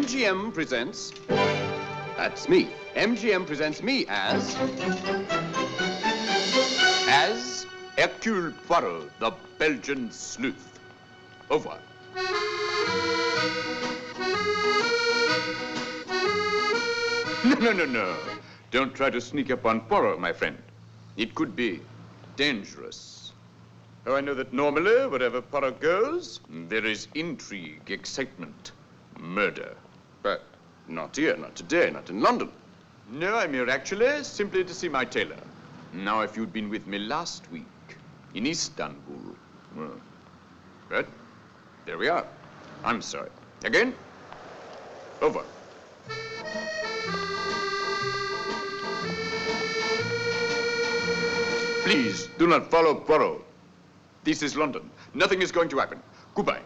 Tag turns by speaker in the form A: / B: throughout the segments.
A: MGM presents... That's me. MGM presents me as Hercule Poirot, the Belgian sleuth. Au revoir. No. Don't try to sneak up on Poirot, my friend. It could be dangerous. Oh, I know that normally, wherever Poirot goes, there is intrigue, excitement, murder. But not here, not today, not in London. No, I'm here actually simply to see my tailor. Now, if you'd been with me last week in Istanbul, well, but there we are. I'm sorry. Again, over. Please, do not follow Poirot. This is London. Nothing is going to happen. Goodbye.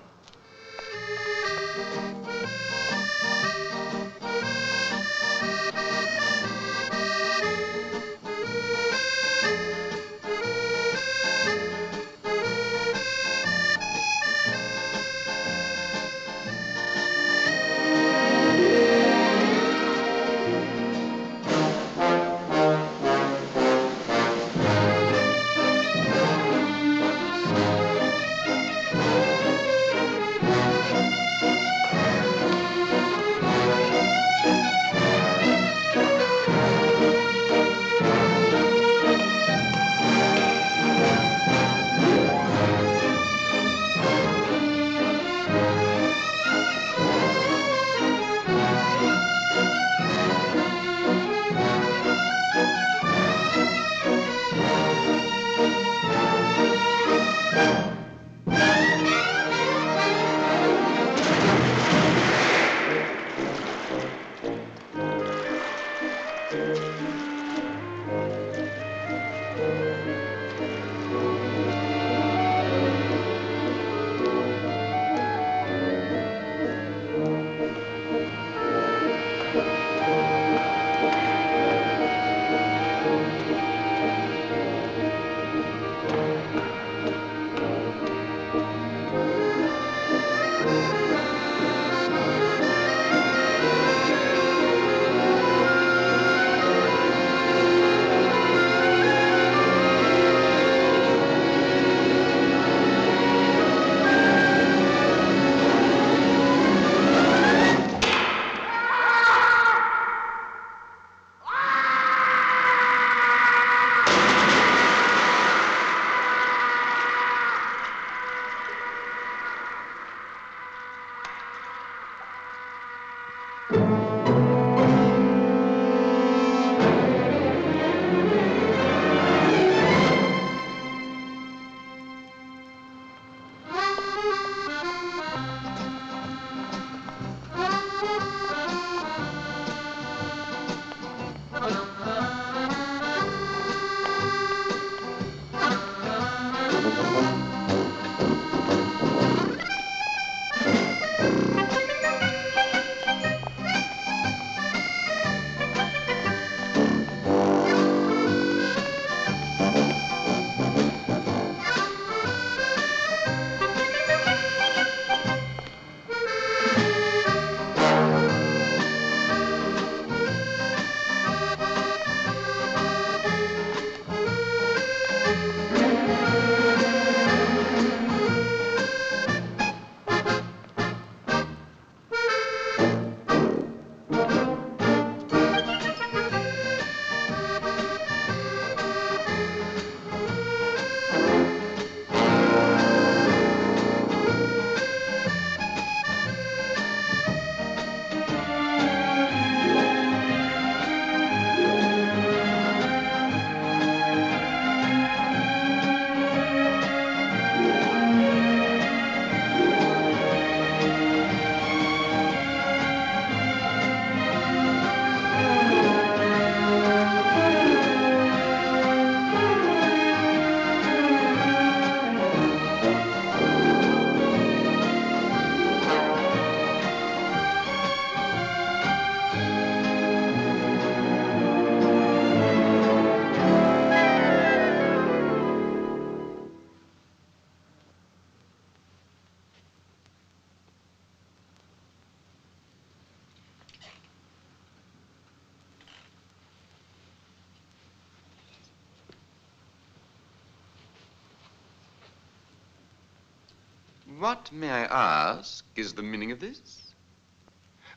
A: What, may I ask, is the meaning of this?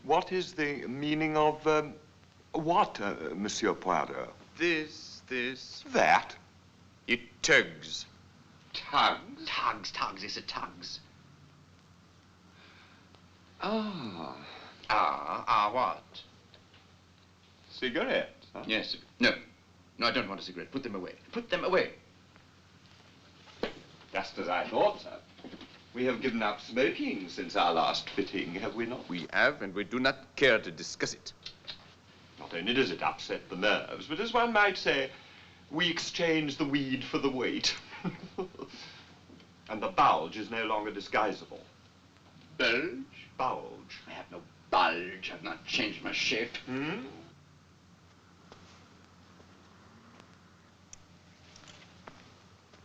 B: What is the meaning of, what, Monsieur Poirot?
A: This.
B: That?
A: It tugs.
C: Tugs? Tugs, is it tugs?
B: Ah.
C: What?
B: Cigarettes, huh?
C: Yes. No, I don't want a cigarette. Put them away. Put them away.
B: Just as I thought, sir. We have given up smoking since our last fitting, have we not?
A: We have, and we do not care to discuss it.
B: Not only does it upset the nerves, but as one might say, we exchange the weed for the weight. And the bulge is no longer disguisable.
C: Bulge?
B: Bulge.
C: I have no bulge. I've not changed my shape.
B: Hmm?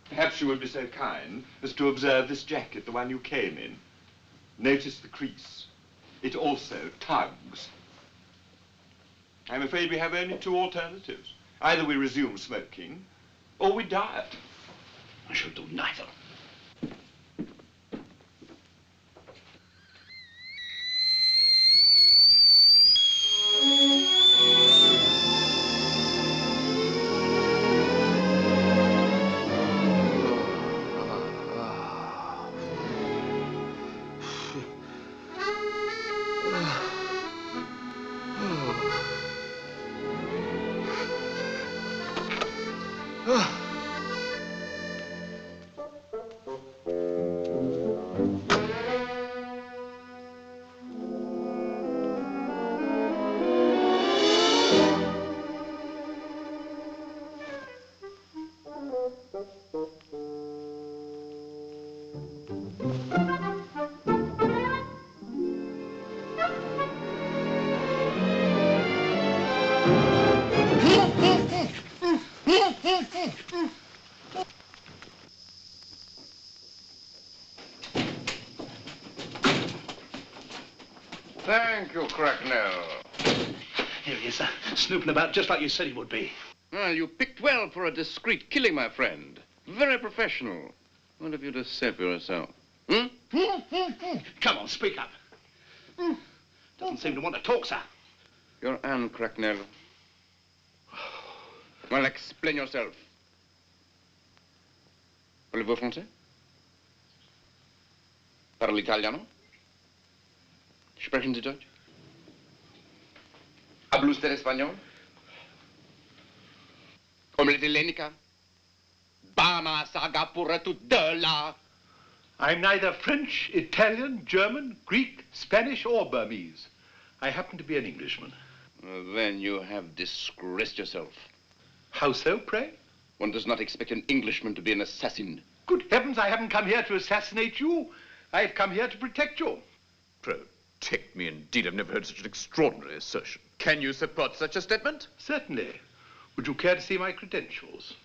B: Perhaps you will be so kind as to observe this jacket, the one you came in. Notice the crease. It also tugs. I'm afraid we have only two alternatives. Either we resume smoking, or we diet.
C: I shall do neither.
A: Thank you, Cracknell.
D: Here he is, sir. Snooping about just like you said he would be.
A: Well, you picked well for a discreet killing, my friend. Very professional. What have you to say for yourself? Hmm?
D: Come on, speak up. Doesn't seem to want to talk, sir.
A: Your Anne, Cracknell. Well, explain yourself. Parlez-vous français? Parle italiano? Sprechen Sie Deutsch? Habla usted español? Omelette hellénica? Bama saga pura tu de la.
D: I'm neither French, Italian, German, Greek, Spanish, or Burmese. I happen to be an Englishman.
A: Well, then you have disgraced yourself.
D: How so, pray?
A: One does not expect an Englishman to be an assassin.
D: Good heavens, I haven't come here to assassinate you. I've come here to protect you.
A: Protect me, indeed. I've never heard such an extraordinary assertion. Can you support such a statement?
D: Certainly. Would you care to see my credentials?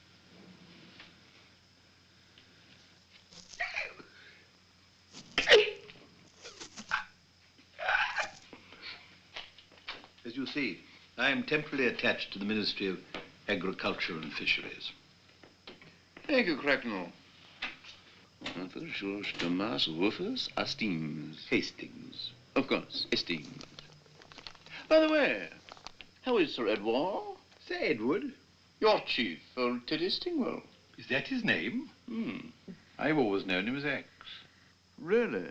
D: As you see, I am temporarily attached to the Ministry of Agriculture and Fisheries.
A: Thank you, Cracknell. Arthur George Thomas Rufus Hastings. Of course, Hastings. By the way, how is Sir Edward?
D: Sir Edward?
A: Your chief, old Teddy Stingwell.
D: Is that his name?
A: Hmm.
D: I've always known him as X.
A: Really?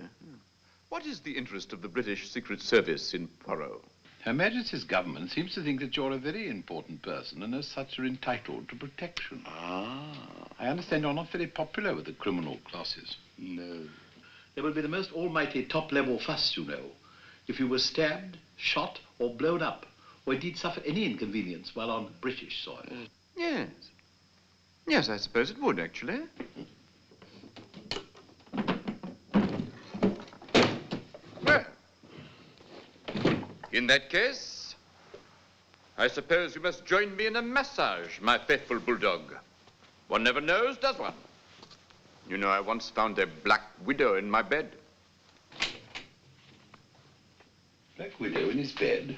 A: What is the interest of the British Secret Service in Poirot?
D: Her Majesty's government seems to think that you're a very important person and as such are entitled to protection.
A: Ah.
D: I understand you're not very popular with the criminal classes.
A: No.
D: There will be the most almighty top-level fuss, you know, if you were stabbed, shot, or blown up, or indeed suffer any inconvenience while on British soil.
A: Yes. Yes, I suppose it would, actually. Well, in that case, I suppose you must join me in a massage, my faithful bulldog. One never knows, does one? You know, I once found a black widow in my bed.
D: Black widow in his bed?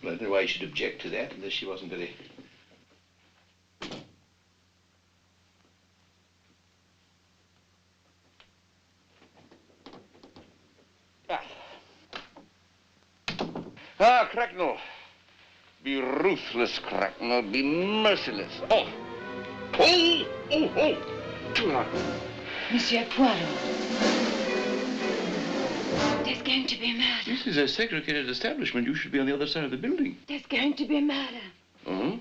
D: Well, I don't know why you should object to that unless she wasn't very...
C: Ah, Cracknell. Be ruthless, Cracknell. Be merciless. Oh! Oh! Oh! Oh! Too loud.
E: Monsieur Poirot. There's going to be a murder.
C: This is a segregated establishment. You should be on the other side of the building.
E: There's going to be a murder.
C: Oh?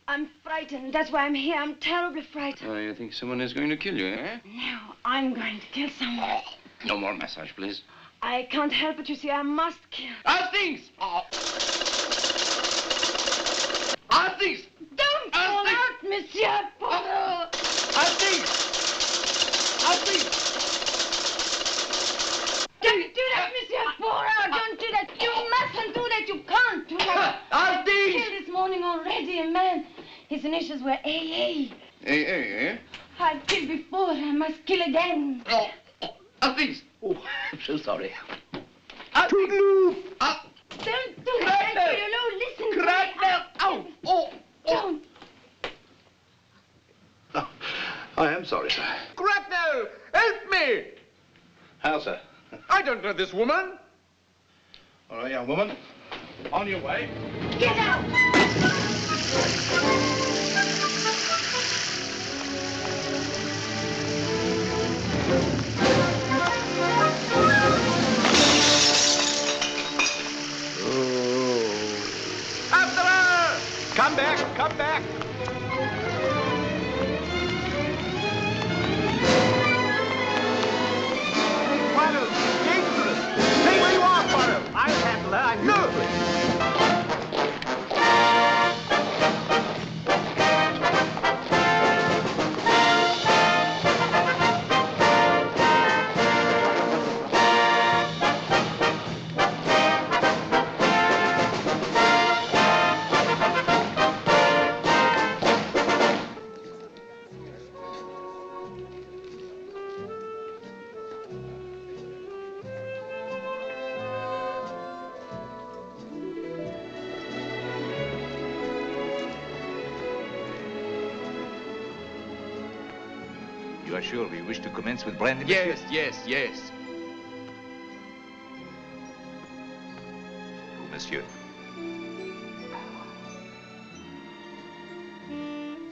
E: I'm frightened. That's why I'm here. I'm terribly frightened.
C: Oh, you think someone is going to kill you, eh?
E: No, I'm going to kill someone.
C: No more massage, please.
E: I can't help it, you see. I must kill.
C: Ah, things! Ah, things!
E: Don't call out, Monsieur Poirot!
C: Ah, things! Ah, things!
E: Don't do that, Monsieur Poirot! Don't do that! You mustn't do that! You can't do that!
C: Ah, things!
E: Killed this morning already, a man. His initials were AA.
C: Eh?
E: I've killed before. I must kill again.
C: Oh, ah, things!
D: Oh, I'm so sorry.
C: Ah, Toodaloo! Ah!
E: Don't do that, Poirot. Listen to me.
C: Cracknell! Ow! Oh!
E: Don't.
D: Oh, I am sorry, sir.
A: Cracknell! Help me!
D: How, sir?
A: I don't know this woman.
D: All right, young woman. On your way.
E: Get out!
A: After her! Come back! Come back! Poirot, dangerous! Stay where you are, Poirot! I'll handle her. I'm no!
F: You are sure we wish to commence with brandy?
A: Yes, yes, yes.
F: Oh, monsieur.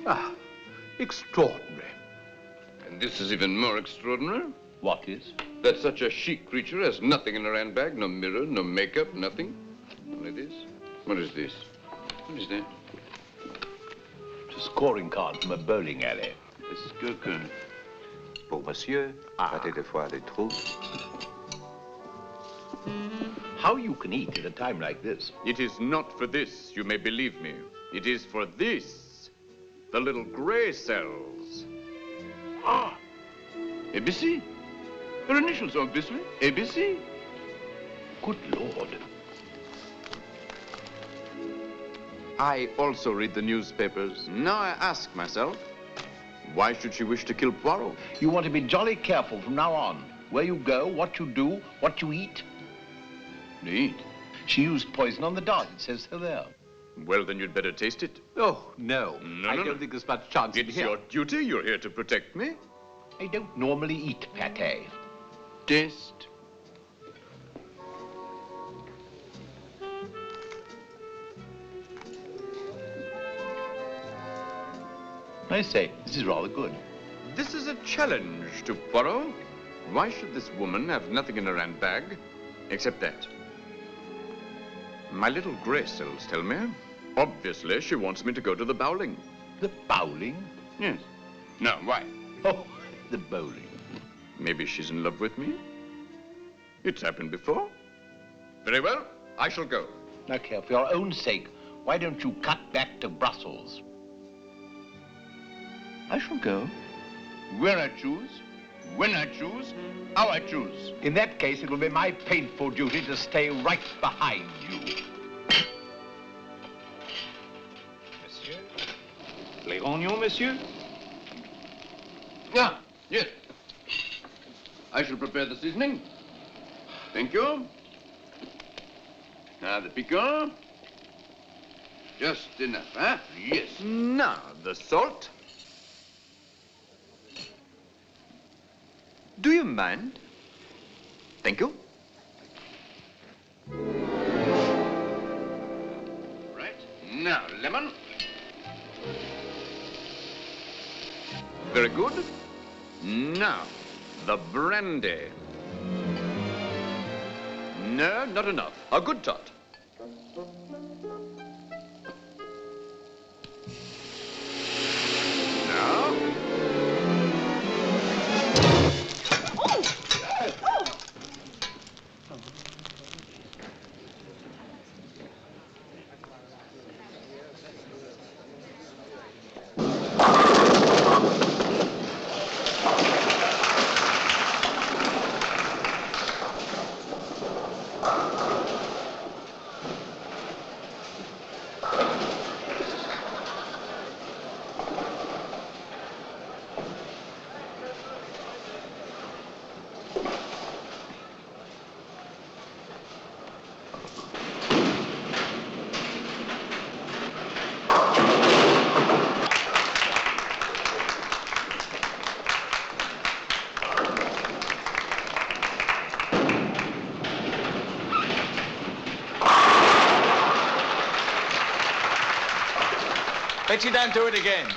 D: Ah, extraordinary.
C: And this is even more extraordinary.
D: What is?
C: That such a chic creature has nothing in her handbag, no mirror, no makeup, nothing. Only this. What is this? What is that?
D: It's a scoring card from a bowling alley.
C: A scorecard.
F: Pour monsieur, pâté de foie de trou.
D: How you can eat at a time like this?
A: It is not for this, you may believe me. It is for this. The little gray cells.
C: Ah! ABC. Her initials, obviously. ABC.
D: Good Lord.
A: I also read the newspapers. Now I ask myself, why should she wish to kill Poirot?
D: You want to be jolly careful from now on. Where you go, what you do, what you eat.
C: Eat?
D: She used poison on the dog. It says so there.
A: Well, then you'd better taste it.
F: Oh, no. I
A: no.
F: don't think there's much chance in
A: It's
F: here.
A: your duty. You're here to protect me.
D: I don't normally eat pâté.
C: Taste.
D: I say, this is rather good.
A: This is a challenge to Poirot. Why should this woman have nothing in her handbag except that? My little gray cells tell me. Obviously, she wants me to go to the bowling.
D: The bowling?
C: Yes. No, why?
D: Oh, the bowling.
A: Maybe she's in love with me. It's happened before. Very well, I shall go.
D: Now, Claire, for your own sake, why don't you cut back to Brussels?
C: I shall go. Where I choose, when I choose, how I choose.
D: In that case, it will be my painful duty to stay right behind you.
F: Monsieur? Les rognons, monsieur?
C: Ah, yes. I shall prepare the seasoning. Thank you. Now the piquant. Just enough, huh? Yes.
A: Now, the salt. Do you mind? Thank you.
C: Now, lemon.
A: Very good. Now, the brandy. No, not enough. A good tot. Now.
F: Bet you don't do it again.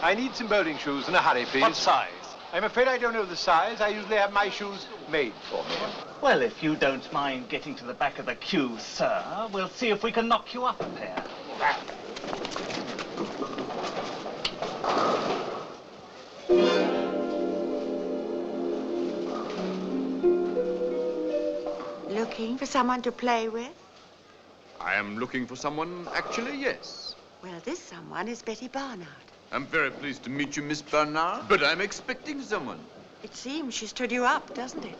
G: I need some bowling shoes in a hurry, please.
F: What size?
G: I'm afraid I don't know the size. I usually have my shoes made for me.
F: Well, if you don't mind getting to the back of the queue, sir, we'll see if we can knock you up a pair.
H: Looking for someone to play with?
A: I am looking for someone, actually, yes.
H: Well, this someone is Betty Barnard.
A: I'm very pleased to meet you, Miss Barnard, but I'm expecting someone.
H: It seems she stood you up, doesn't it?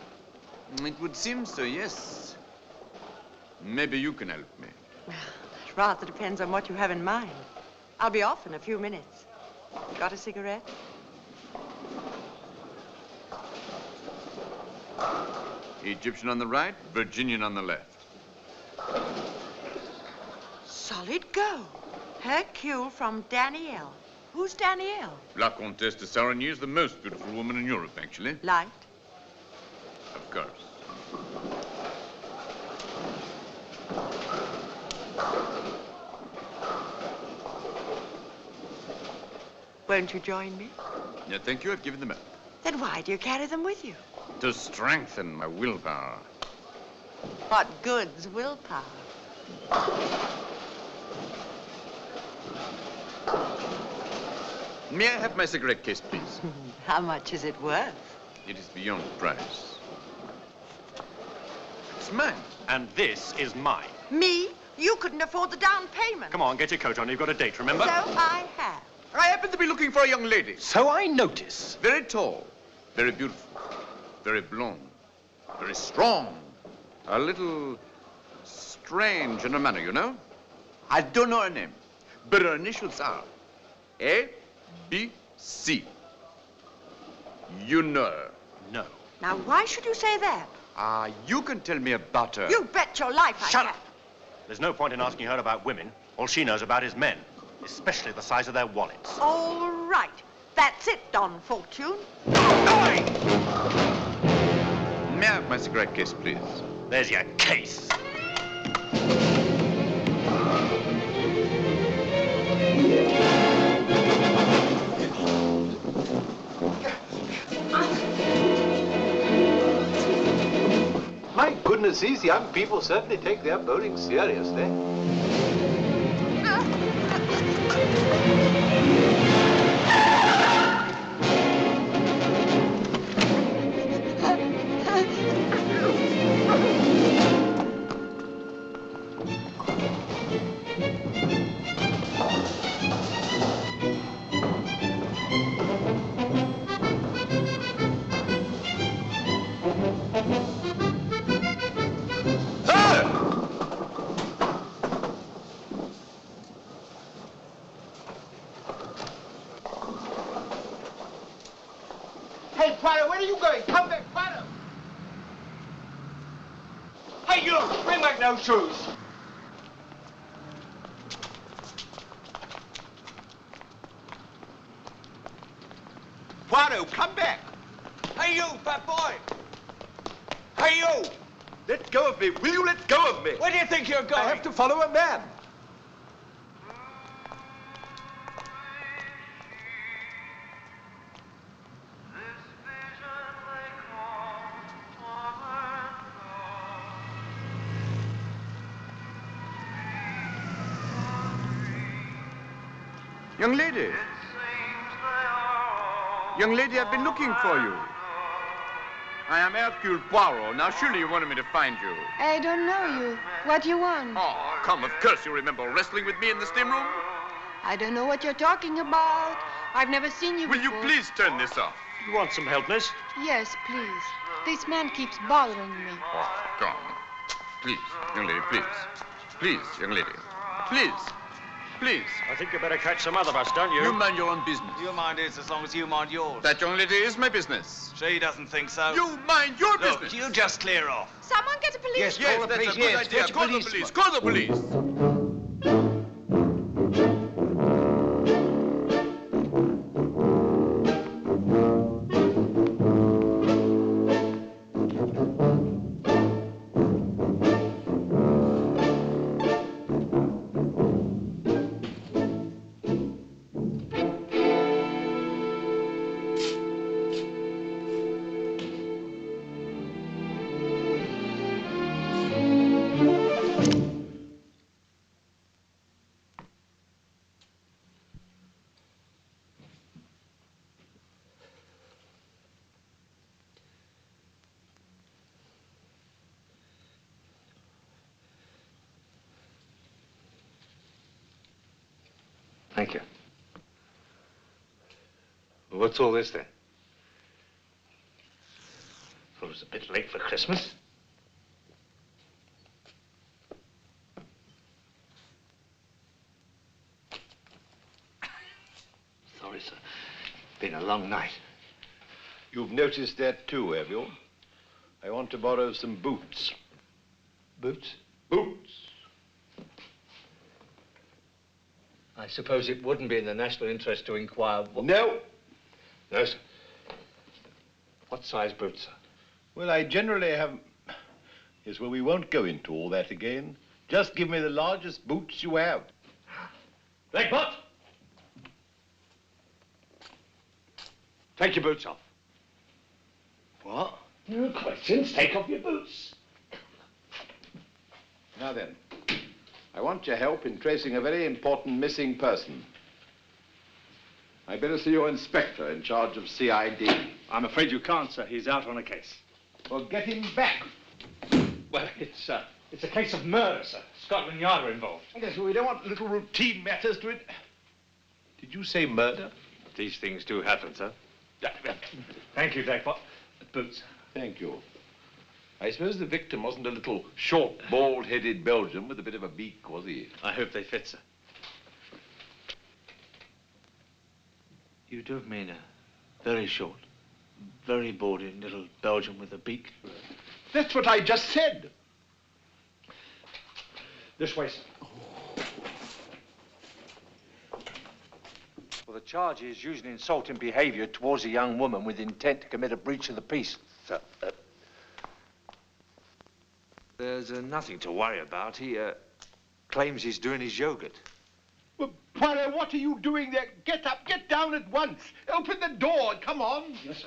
A: It would seem so, yes. Maybe you can help me.
H: Well, it rather depends on what you have in mind. I'll be off in a few minutes. Got a cigarette?
A: Egyptian on the right, Virginian on the left.
H: Solid go. Hercule from Danielle. Who's Danielle?
A: La Comtesse de Sarigny is the most beautiful woman in Europe, actually.
H: Light?
A: Of course.
H: Won't you join me?
A: No, thank you. I've given them up.
H: Then why do you carry them with you?
A: To strengthen my willpower.
H: What good's willpower?
A: May I have my cigarette case, please?
H: How much is it worth?
A: It is beyond price. It's mine.
I: And this is mine.
H: Me? You couldn't afford the down payment.
I: Come on, get your coat on. You've got a date, remember?
H: So I have.
A: I happen to be looking for a young lady.
I: So I notice.
A: Very tall, very beautiful, very blonde, very strong. A little strange in her manner, you know? I don't know her name, but her initials are A, B, C. You know her.
I: No.
H: Now, why should you say that?
A: You can tell me about her.
H: You bet your life I
I: Shut
H: can.
I: up. There's no point in asking her about women. All she knows about is men, especially the size of their wallets.
H: All right. That's it, Don Fortune.
A: May I have my cigarette case, please?
I: There's your case.
G: My goodness, these young people certainly take their bowling seriously.
B: no shoes. Poirot, come back.
C: Hey, you, fat boy! Hey, you!
B: Let go of me. Will you let go of me?
C: Where do you think you're going?
B: I have to follow a man.
A: Young lady. Young lady, I've been looking for you. I am Hercule Poirot. Now, surely you wanted me to find you.
E: I don't know you. What do you want?
A: Oh, come, of course you remember wrestling with me in the steam room.
E: I don't know what you're talking about. I've never seen you
A: Will you
E: before.
A: please turn this off?
I: You want some help, miss?
E: Yes, please. This man keeps bothering me.
A: Oh, come. Please, young lady, please. Please, young lady. Please. Please.
I: I think you better catch some other bus, don't you?
A: You mind your own business.
F: You mind his as long as you mind yours.
A: That young lady is my business.
F: She doesn't think so.
A: You mind your
F: Look,
A: business.
F: you just clear off.
E: Someone get a police.
A: Yes,
I: call the
A: that's
I: police.
A: a good
I: Yes,
A: idea.
I: fetch a
A: Call the
I: policeman.
A: police. Call the police.
G: Thank you. Well, what's all this then? Well, it was a bit late for Christmas. Sorry, sir. Been a long night.
J: You've noticed that too, have you? I want to borrow some boots.
G: Boots?
J: Boots.
G: I suppose it wouldn't be in the national interest to inquire what...
J: No.
G: No, sir. What size boots, sir?
J: Well, I generally have... Yes, well, we won't go into all that again. Just give me the largest boots you have.
G: Blackpot! Take your boots off.
J: What?
G: No questions. Take off your boots.
J: Now then, I want your help in tracing a very important missing person. I better see your inspector in charge of CID.
I: I'm afraid you can't, sir. He's out on a case.
J: Well, get him back.
G: Well, it's a case of murder, sir. Scotland Yard are involved.
J: Yes, well, we don't want little routine matters to it. Did you say murder?
G: These things do happen, sir. Thank you, Blackpot. Boots.
J: Thank you. I suppose the victim wasn't a little short, bald-headed Belgian with a bit of a beak, was he?
G: I hope they fit, sir. You do mean a very short, very balding little Belgian with a beak?
J: That's what I just said.
G: This way, sir. Well, the charge is using insulting behavior towards a young woman with intent to commit a breach of the peace, sir. There's nothing to worry about. He claims he's doing his yogurt.
J: Well, Poirot, what are you doing there? Get up, get down at once. Open the door, come on.
G: Yes, sir.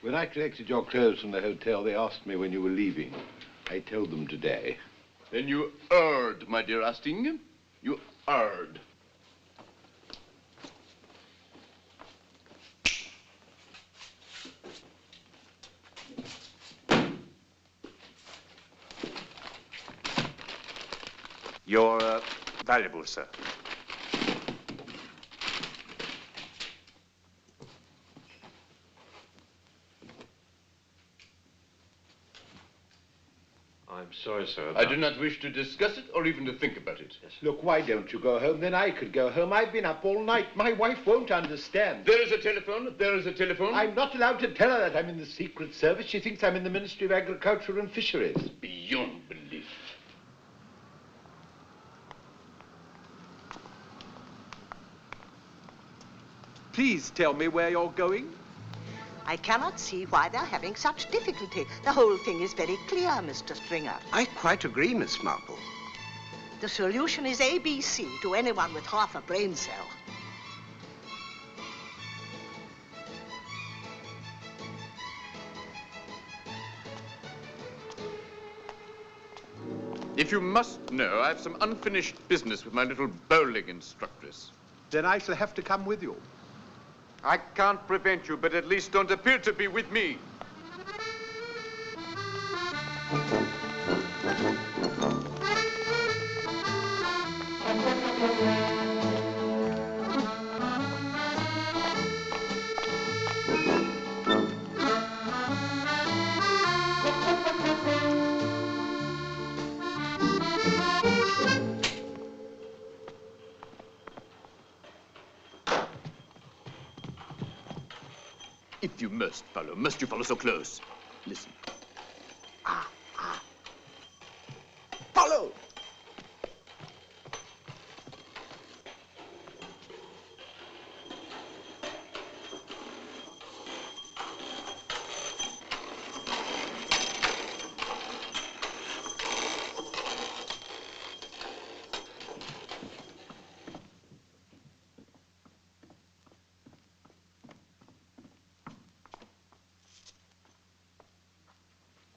J: When I collected your clothes from the hotel, they asked me when you were leaving. I told them today.
B: Then you erred, my dear Asting. You erred.
I: You're valuable, sir.
J: I'm sorry, sir.
B: I do not wish to discuss it or even to think about it.
J: Yes. Look, why don't you go home? Then I could go home. I've been up all night. My wife won't understand.
B: There is a telephone. There is a telephone.
J: I'm not allowed to tell her that I'm in the Secret Service. She thinks I'm in the Ministry of Agriculture and Fisheries.
B: Beyond belief.
K: Please tell me where you're going.
L: I cannot see why they're having such difficulty. The whole thing is very clear, Mr. Stringer.
M: I quite agree, Miss Marple.
L: The solution is ABC to anyone with half a brain cell.
A: If you must know, I have some unfinished business with my little bowling instructress.
K: Then I shall have to come with you.
A: I can't prevent you, but at least don't appear to be with me. If you must you follow so close? Listen.
M: Follow!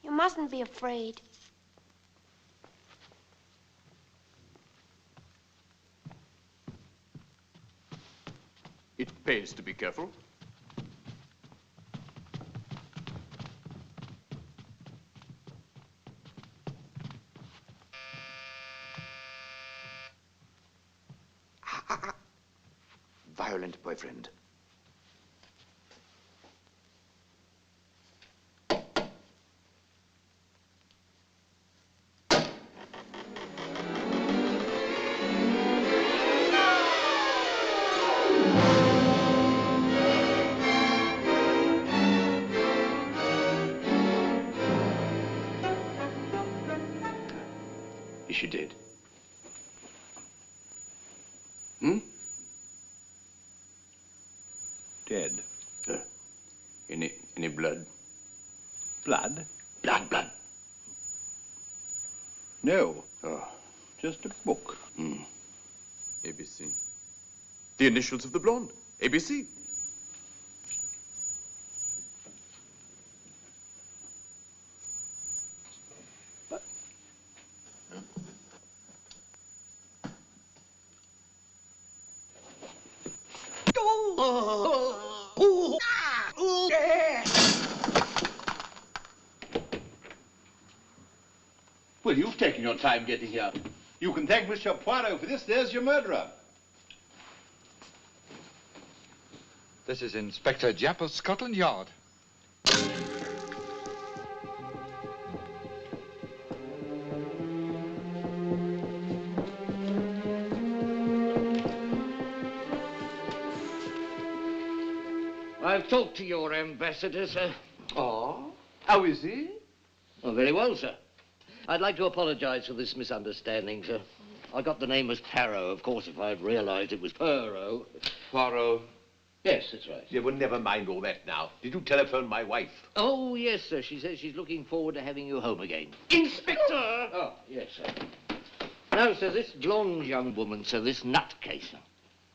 N: You mustn't be afraid.
A: It pays to be careful. Violent boyfriend.
B: Is she dead?
D: Dead.
B: Any blood?
D: Blood?
B: Blood.
D: No.
B: Oh.
D: Just a book.
A: ABC. The initials of the blonde. ABC.
D: Well, you've taken your time getting here. You can thank Mr. Poirot for this. There's your murderer.
O: This is Inspector Japp of Scotland Yard.
C: I've talked to your ambassador, sir.
D: Oh? How is he?
C: Oh, very well, sir. I'd like to apologize for this misunderstanding, sir. I got the name as Poirot. Of course, if I'd realized it was Poirot.
D: Poirot?
C: Yes, that's right.
D: Yeah, well, never mind all that now. Did you telephone my wife?
C: Oh, yes, sir. She says she's looking forward to having you home again.
N: Inspector!
C: Oh, yes, sir. No, sir, this blonde young woman, sir, this nutcase.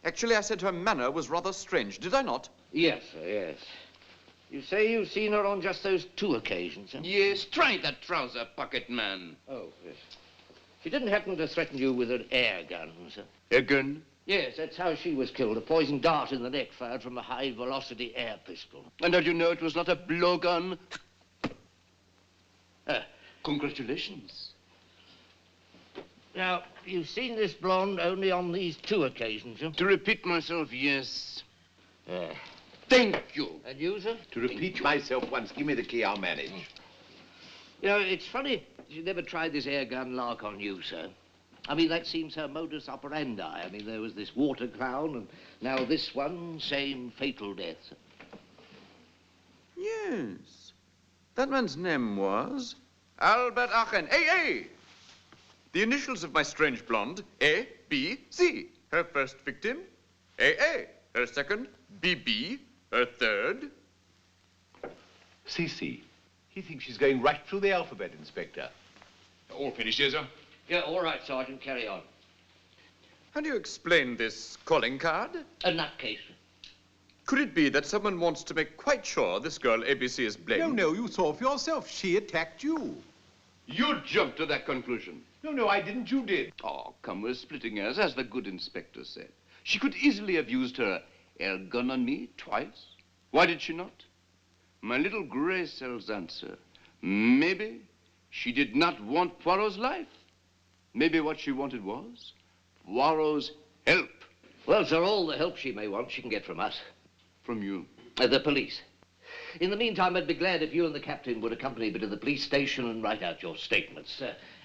A: Actually, I said her manner was rather strange, did I not?
C: Yes, sir, yes. You say you've seen her on just those 2 occasions, sir?
B: Yes, try that trouser pocket man.
C: Oh, yes. She didn't happen to threaten you with an air gun, sir?
P: A gun?
C: Yes, that's how she was killed. A poisoned dart in the neck fired from a high-velocity air pistol.
P: And how do you know it was not a blowgun? Congratulations.
C: Now, you've seen this blonde only on these 2 occasions, sir?
P: To repeat myself, yes. Thank you.
C: And you, sir?
J: To repeat myself once, give me the key, I'll manage.
C: You know, it's funny she never tried this air gun lark on you, sir. I mean, that seems her modus operandi. I mean, there was this water clown, and now this one, same fatal death, sir.
A: Yes. That man's name was Albert Aachen. A. The initials of my strange blonde, A, B, C. Her first victim, A. Her second, BB. Her third...
D: CC. He thinks she's going right through the alphabet, Inspector.
J: All finished, yes, sir?
C: Yeah, all right, Sergeant, carry on.
A: How do you explain this calling card?
C: A nutcase.
A: Could it be that someone wants to make quite sure this girl ABC is blamed?
K: No, you saw for yourself. She attacked you.
P: You jumped to that conclusion.
D: No, I didn't. You did.
P: Oh, come, we're splitting hairs, as the good inspector said. She could easily have used her air gun on me twice. Why did she not? My little gray cell's answer. Maybe she did not want Poirot's life. Maybe what she wanted was Poirot's help.
C: Well, sir, all the help she may want, she can get from us.
P: From you?
C: The police. In the meantime, I'd be glad if you and the captain would accompany me to the police station and write out your statements.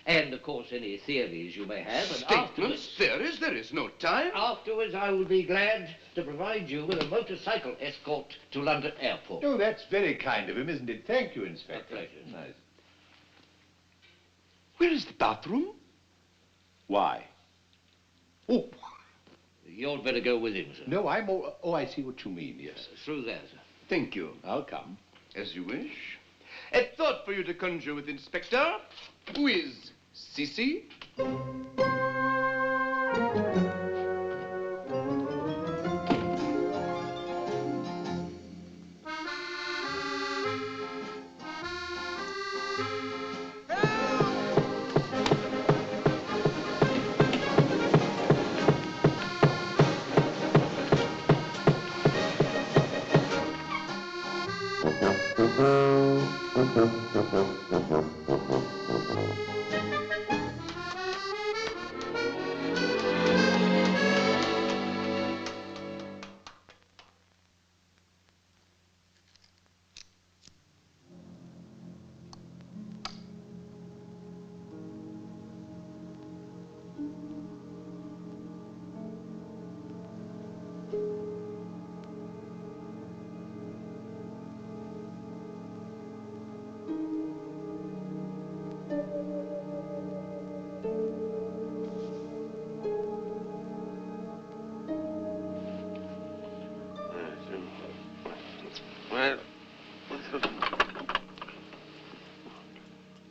C: And, of course, any theories you may have. And
P: Statements? Theories? There is no time.
C: Afterwards, I will be glad to provide you with a motorcycle escort to London Airport.
D: Oh, that's very kind of him, isn't it? Thank you, Inspector.
C: A pleasure.
D: Nice.
P: Where is the bathroom?
D: Why? Oh.
C: You'd better go with him, sir.
D: No, I'm all... Oh, I see what you mean, yes.
C: Through there, sir.
P: Thank you.
D: I'll come.
P: As you wish. A thought for you to conjure with, Inspector. Who is Sissy?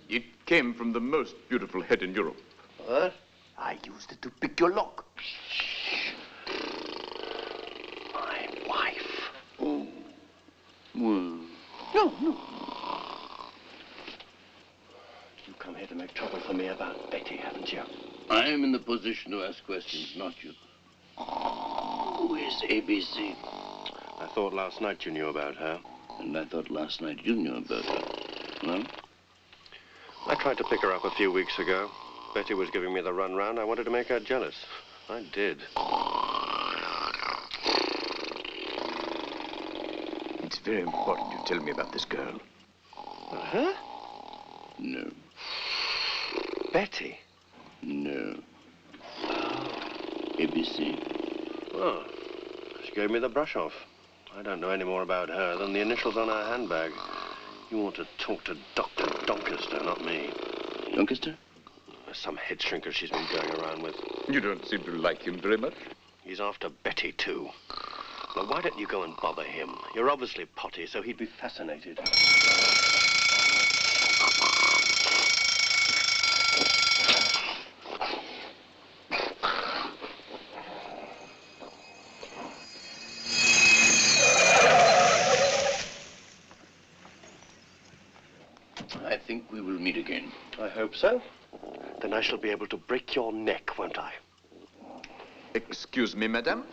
A: It came from the most beautiful head in Europe.
P: What? I used it to pick your lock. My wife. Oh. Well. No. You come here to make trouble for me about Betty, haven't you? I am in the position to ask questions, not you. Who is ABC?
I: I thought last night you knew about her.
P: And I thought last night you knew about her. No?
I: I tried to pick her up a few weeks ago. Betty was giving me the runaround. I wanted to make her jealous. I did.
P: It's very important you tell me about this girl.
I: Huh?
P: No.
I: Betty?
P: No. ABC.
I: Oh, she gave me the brush off. I don't know any more about her than the initials on her handbag. You want to talk to Dr. Doncaster, not me.
P: Doncaster?
I: Some head shrinker she's been going around with.
A: You don't seem to like him very much.
I: He's after Betty, too. Now, why don't you go and bother him? You're obviously potty, so he'd be fascinated.
P: I think we will meet again.
I: I hope so. The and I shall be able to break your neck, won't I?
A: Excuse me, madame.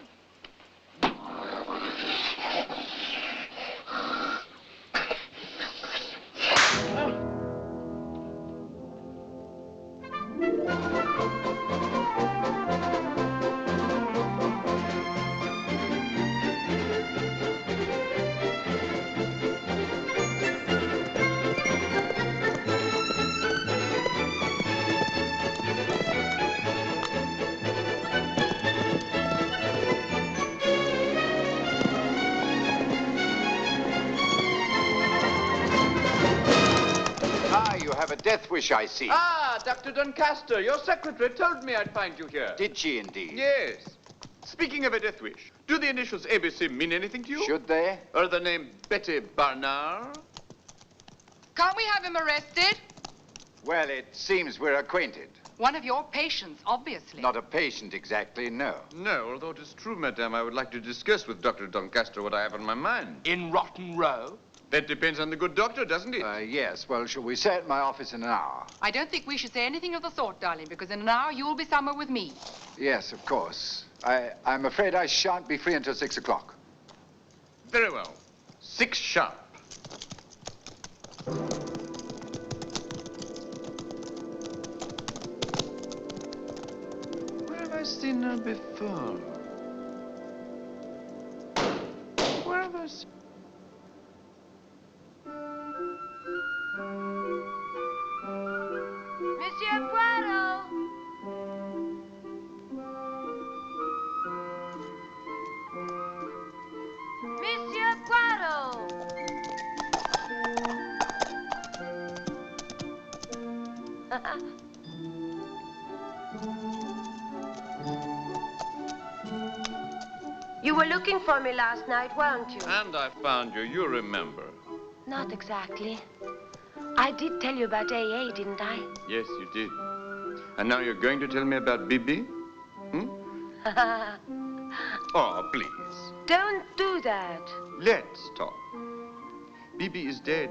O: You have a death wish, I see.
A: Ah, Dr. Doncaster, your secretary told me I'd find you here.
O: Did she indeed?
A: Yes. Speaking of a death wish, do the initials ABC mean anything to you?
O: Should they?
A: Or the name Betty Barnard?
Q: Can't we have him arrested?
O: Well, it seems we're acquainted.
Q: One of your patients, obviously.
O: Not a patient exactly, no.
A: No, although it is true, madame, I would like to discuss with Dr. Doncaster what I have on my mind.
G: In Rotten Row?
A: That depends on the good doctor, doesn't it?
O: Yes. Well, shall we say at my office in an hour?
Q: I don't think we should say anything of the sort, darling, because in an hour you'll be somewhere with me.
O: Yes, of course. I'm afraid I shan't be free until 6 o'clock.
A: Very well. 6 sharp. Where have I seen her before? Where have I seen...
N: Monsieur Poirot! Monsieur Poirot! You were looking for me last night, weren't you?
A: And I found you. You remember.
N: Not exactly. I did tell you about AA, didn't I?
A: Yes, you did. And now you're going to tell me about Bibi? Hmm? Oh, please.
N: Don't do that.
A: Let's talk. Bibi is dead.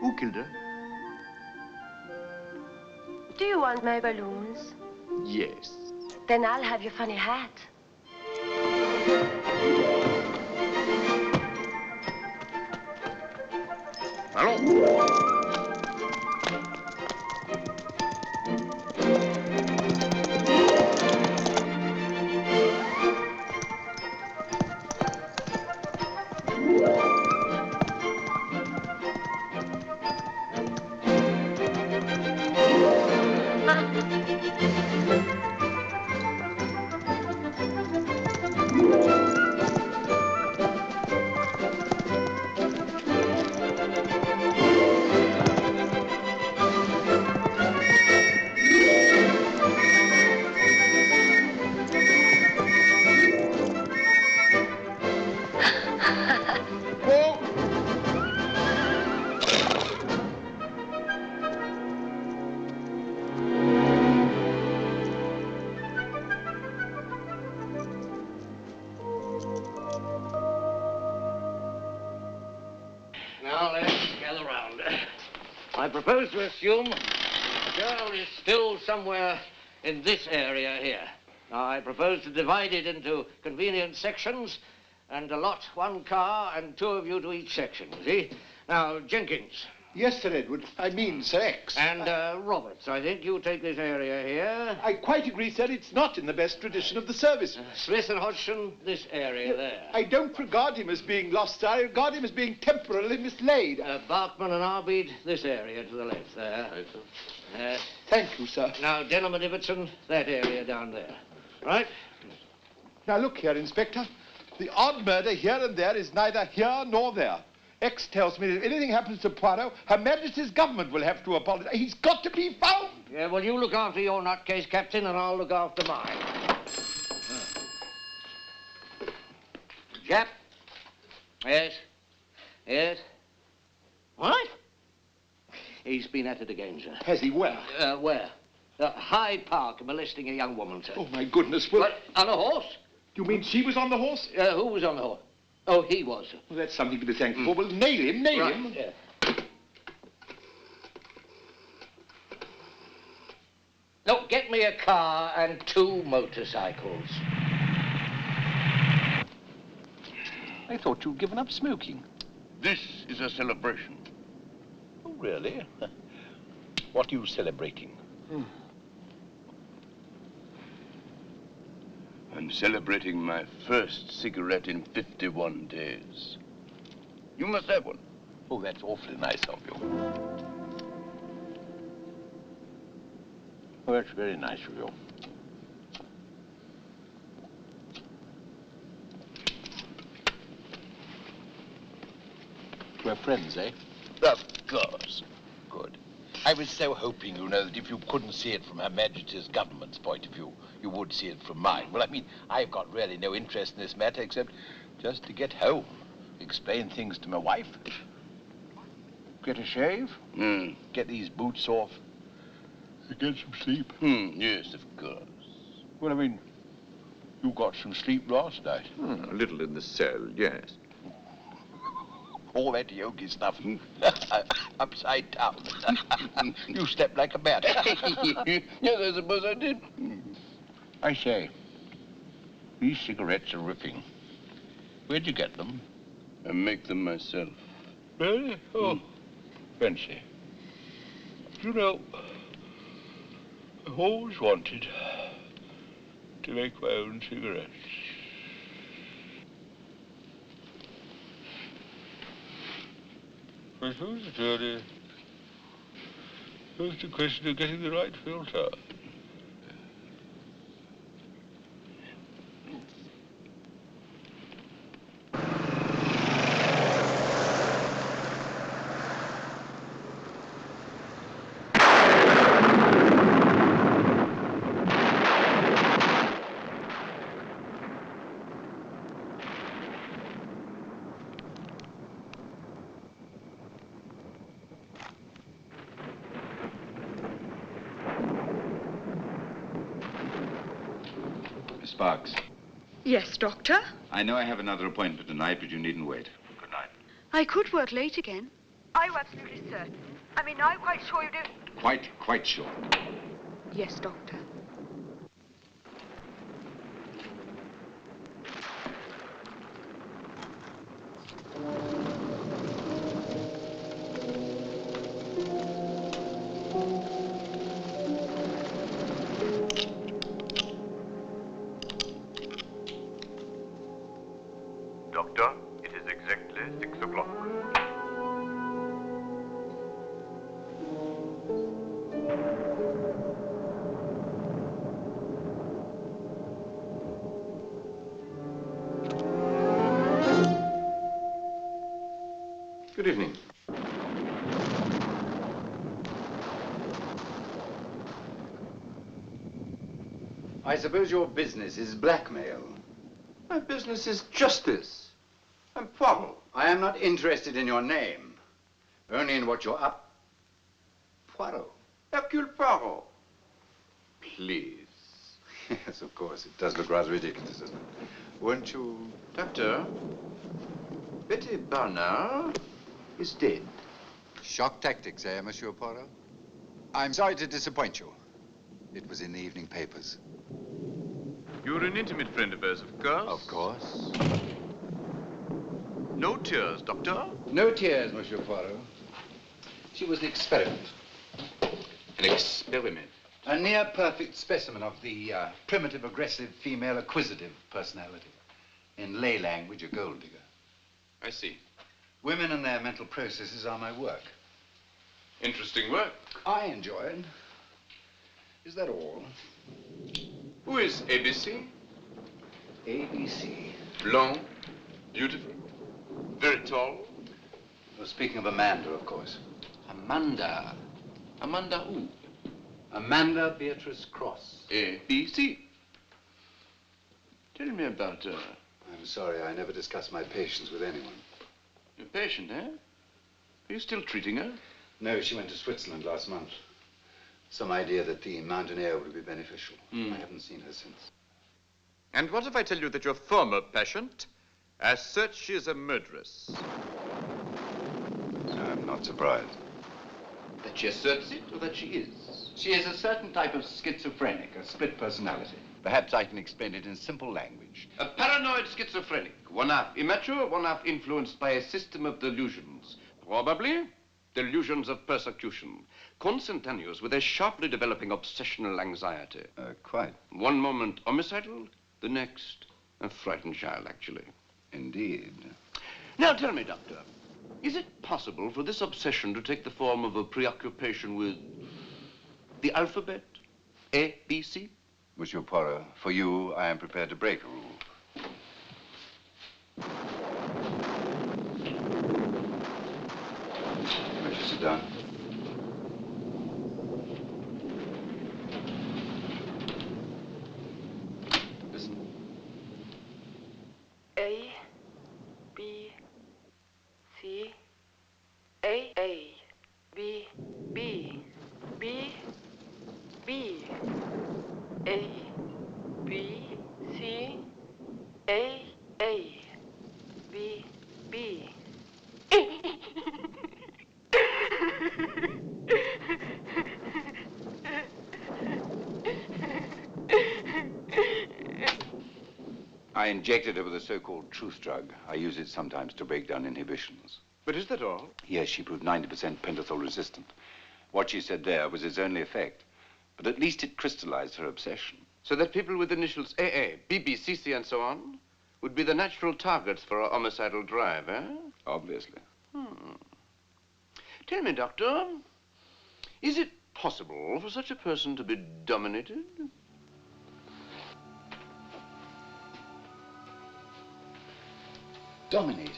A: Who killed her?
N: Do you want my balloons?
A: Yes.
N: Then I'll have your funny hat.
A: Allons.
C: Now let's gather round. I propose to assume the girl is still somewhere in this area here. Now I propose to divide it into convenient sections and allot 1 car and 2 of you to each section, you see? Now, Jenkins.
D: Yes, Sir Edward. I mean, Sir X.
C: And Roberts, I think you take this area here.
D: I quite agree, sir. It's not in the best tradition of the service.
C: Smith and Hodgson, this area there.
D: I don't regard him as being lost, sir. I regard him as being temporarily mislaid.
C: Barkman and Arbeed, this area to the left there.
D: Thank you, sir.
C: Now, Denham and Ibbotson, that area down there. Right?
D: Now, look here, Inspector. The odd murder here and there is neither here nor there. X tells me that if anything happens to Poirot, Her Majesty's government will have to apologize. He's got to be found.
C: Yeah, well, you look after your nutcase, Captain, and I'll look after mine. Jap? Yes? Yes? What? He's been at it again, sir.
D: Has he? Where?
C: Where? Hyde Park, molesting a young woman, sir.
D: Oh, my goodness. Well,
C: what? On a horse?
D: You mean she was on the horse?
C: Who was on the horse? Oh, he was, sir.
D: Well, that's something to be thankful for. Well, nail him, nail
C: right.
D: him.
C: Yeah. Get me a car and 2 motorcycles.
G: I thought you'd given up smoking.
P: This is a celebration.
G: Oh, really? What are you celebrating?
P: I'm celebrating my first cigarette in 51 days. You must have one.
G: Oh, that's awfully nice of you. Oh, that's very nice of you. We're friends, eh?
P: Of course.
G: Good. I was so hoping, you know, that if you couldn't see it from Her Majesty's government's point of view, you would see it from mine. Well, I mean, I've got really no interest in this matter except just to get home, explain things to my wife, get a shave, get these boots off, and get some sleep.
P: Yes, of course.
G: Well, I mean, you got some sleep last night.
A: A little in the cell, yes.
G: All that yogi stuff. Upside down. You slept like a bat.
P: Yes, I suppose I did.
G: I say, these cigarettes are ripping. Where'd you get them?
P: I make them myself.
G: Really? Oh, fancy. You know, I've always wanted to make my own cigarettes. I suppose it's really just a question of getting the right filter.
J: Miss Sparks,
R: Yes, Doctor?
J: I know I have another appointment tonight, but you needn't wait. Good night.
R: I could work late again. Are you absolutely certain? I mean, are you quite sure you don't?
J: Quite sure.
R: Yes, Doctor.
B: Doctor, it is exactly 6 o'clock.
A: Good evening.
O: I suppose your business is blackmail.
J: My business is justice. I'm Poirot.
O: I am not interested in your name, only in what you're up. Poirot.
J: Hercule Poirot. Please.
O: Yes, of course. It does look rather ridiculous, doesn't it? Won't you...
J: Doctor, Betty Barnard is dead.
O: Shock tactics, eh, Monsieur Poirot? I'm sorry to disappoint you. It was in the evening papers.
A: You're an intimate friend of hers, of course?
O: Of course.
A: No tears, Doctor?
O: No tears, Monsieur Poirot. She was an experiment.
J: An experiment?
O: A near-perfect specimen of the primitive, aggressive, female, acquisitive personality. In lay language, a gold digger.
J: I see.
O: Women and their mental processes are my work.
J: Interesting work.
O: I enjoy it. Is that all?
J: Who is ABC?
O: ABC.
J: Blonde, beautiful, very tall.
O: You're speaking of Amanda, of course.
J: Amanda. Amanda who?
O: Amanda Beatrice Cross.
P: ABC. Tell me about her.
O: I'm sorry, I never discuss my patients with anyone.
P: Your patient, eh? Are you still treating her?
O: No, she went to Switzerland last month. Some idea that the mountain air would be beneficial. I haven't seen her since.
A: And what if I tell you that your former patient, as such, she is a murderess?
O: I'm not surprised.
J: That she asserts it or that she is?
O: She is a certain type of schizophrenic, a split personality. Perhaps I can explain it in simple language.
P: A paranoid schizophrenic, one half immature, one half influenced by a system of delusions. Probably delusions of persecution, contemporaneous with a sharply developing obsessional anxiety.
O: Quite.
P: One moment homicidal, the next a frightened child, actually.
O: Indeed.
P: Now tell me, Doctor, is it possible for this obsession to take the form of a preoccupation with the alphabet? A, B, C?
O: Monsieur Poirot, for you, I am prepared to break a rule. Won't you sit down?
P: Listen.
R: A, B, C, A, B, B, B, B, A, B, C, A, B, B.
O: I injected her with a so-called truth drug. I use it sometimes to break down inhibitions.
P: But is that all?
O: Yes, she proved 90% pentothal resistant. What she said there was its only effect. But at least it crystallized her obsession.
P: So that people with initials AA, BB, CC, and so on would be the natural targets for a homicidal drive, eh?
O: Obviously.
P: Tell me, Doctor, is it possible for such a person to be dominated?
O: Dominated?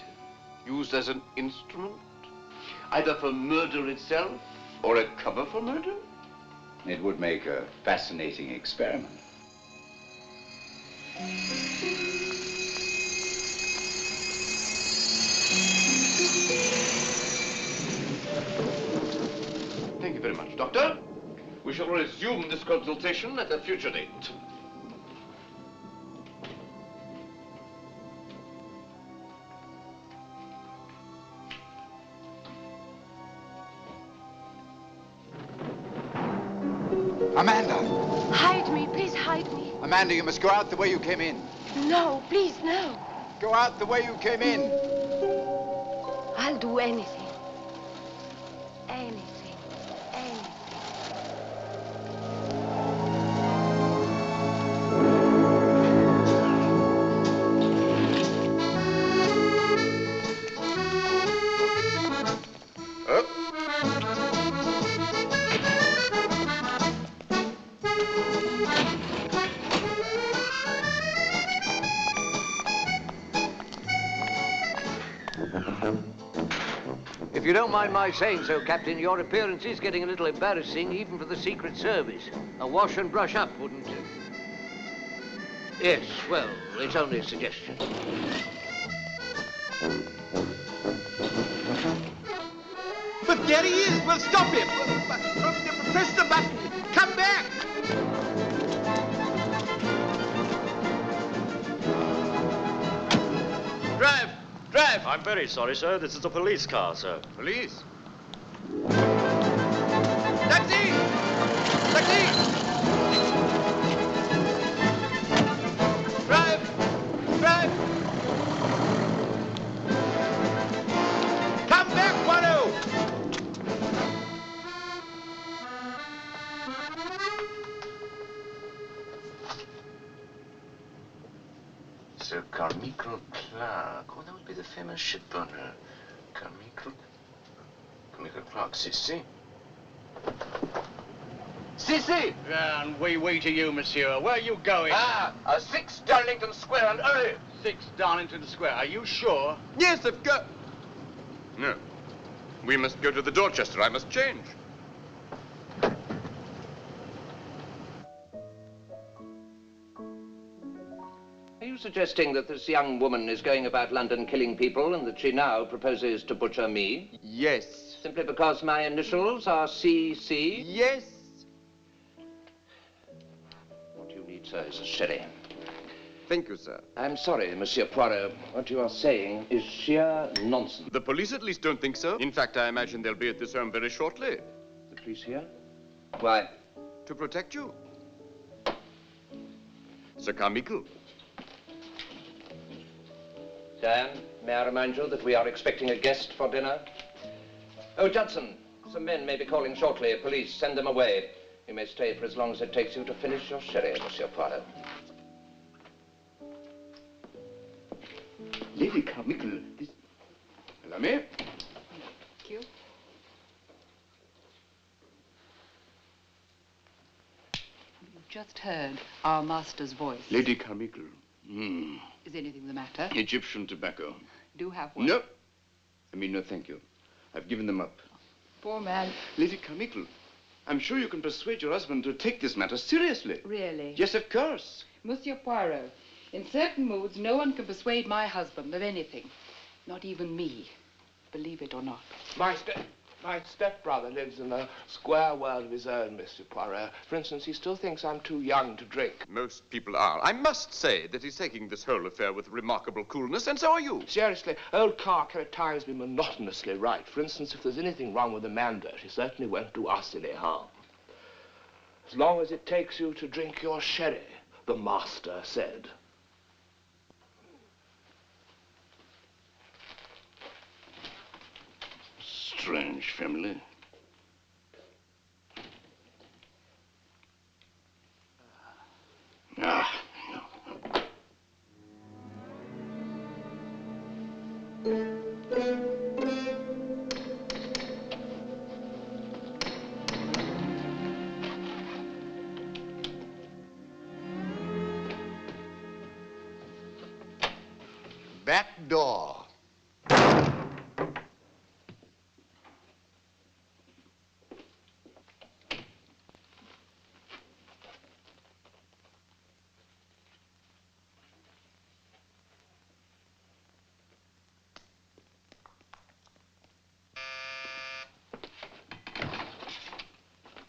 P: Used as an instrument? Either for murder itself or a cover for murder?
O: It would make a fascinating experiment.
P: Thank you very much, Doctor. We shall resume this consultation at a future date.
O: Amanda!
N: Hide me, please hide me.
O: Amanda, you must go out the way you came in.
N: No, please, no.
O: Go out the way you came in.
N: I'll do anything. Anything.
C: If you don't mind my saying so, Captain, your appearance is getting a little embarrassing, even for the Secret Service. A wash and brush up, wouldn't it? Yes, well, it's only a suggestion.
K: But there he is. We'll stop him. Press the button. Come back.
A: Drive! Drive!
S: I'm very sorry, sir. This is a police car, sir.
A: Police?
K: Taxi! Taxi! Drive! Drive! Come back, Poirot!
G: Sir Carmichael Clark. Oh, that would be the famous shipowner. Carmichael Clark, CC.
T: CC! And we to you, monsieur. Where are you going?
G: 6 Darlington Square, and hurry!
T: 6 Darlington Square. Are you sure?
A: Yes, of course. No. We must go to the Dorchester. I must change.
C: Are you suggesting that this young woman is going about London killing people and that she now proposes to butcher me?
A: Yes.
C: Simply because my initials are CC?
A: Yes.
C: What you need, sir, is a sherry.
A: Thank you, sir.
C: I'm sorry, Monsieur Poirot. What you are saying is sheer nonsense.
A: The police at least don't think so. In fact, I imagine they'll be at this home very shortly.
C: The police here? Why,
A: to protect you. Sir Carmichael.
U: Dan, may I remind you that we are expecting a guest for dinner? Oh, Judson, some men may be calling shortly. Police, send them away. You may stay for as long as it takes you to finish your sherry, Monsieur Poirot.
P: Lady Carmichael, this... Lamy?
Q: Thank you. You've just heard our master's voice.
P: Lady Carmichael.
Q: Is anything the matter?
P: Egyptian tobacco.
Q: Do have one.
P: No. I mean, no, thank you. I've given them up.
Q: Poor man.
P: Lady Carmichael, I'm sure you can persuade your husband to take this matter seriously.
Q: Really?
P: Yes, of course.
Q: Monsieur Poirot, in certain moods, no one can persuade my husband of anything. Not even me. Believe it or not.
V: My stepbrother lives in a square world of his own, Mr. Poirot. For instance, he still thinks I'm too young to drink.
A: Most people are. I must say that he's taking this whole affair with remarkable coolness, and so are you.
V: Seriously, old Carr can at times be monotonously right. For instance, if there's anything wrong with the Manders, he certainly won't do us any harm. As long as it takes you to drink your sherry, the master said.
P: Strange family. Ah, no.
D: Back door.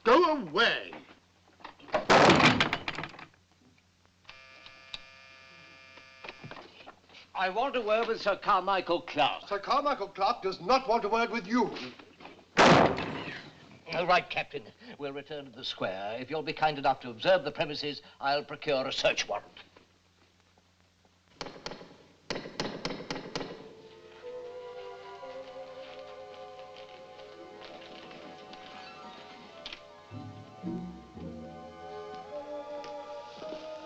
K: Go away.
C: I want a word with Sir Carmichael Clark.
K: Sir Carmichael Clark does not want a word with you.
C: All right, Captain. We'll return to the square. If you'll be kind enough to observe the premises, I'll procure a search warrant.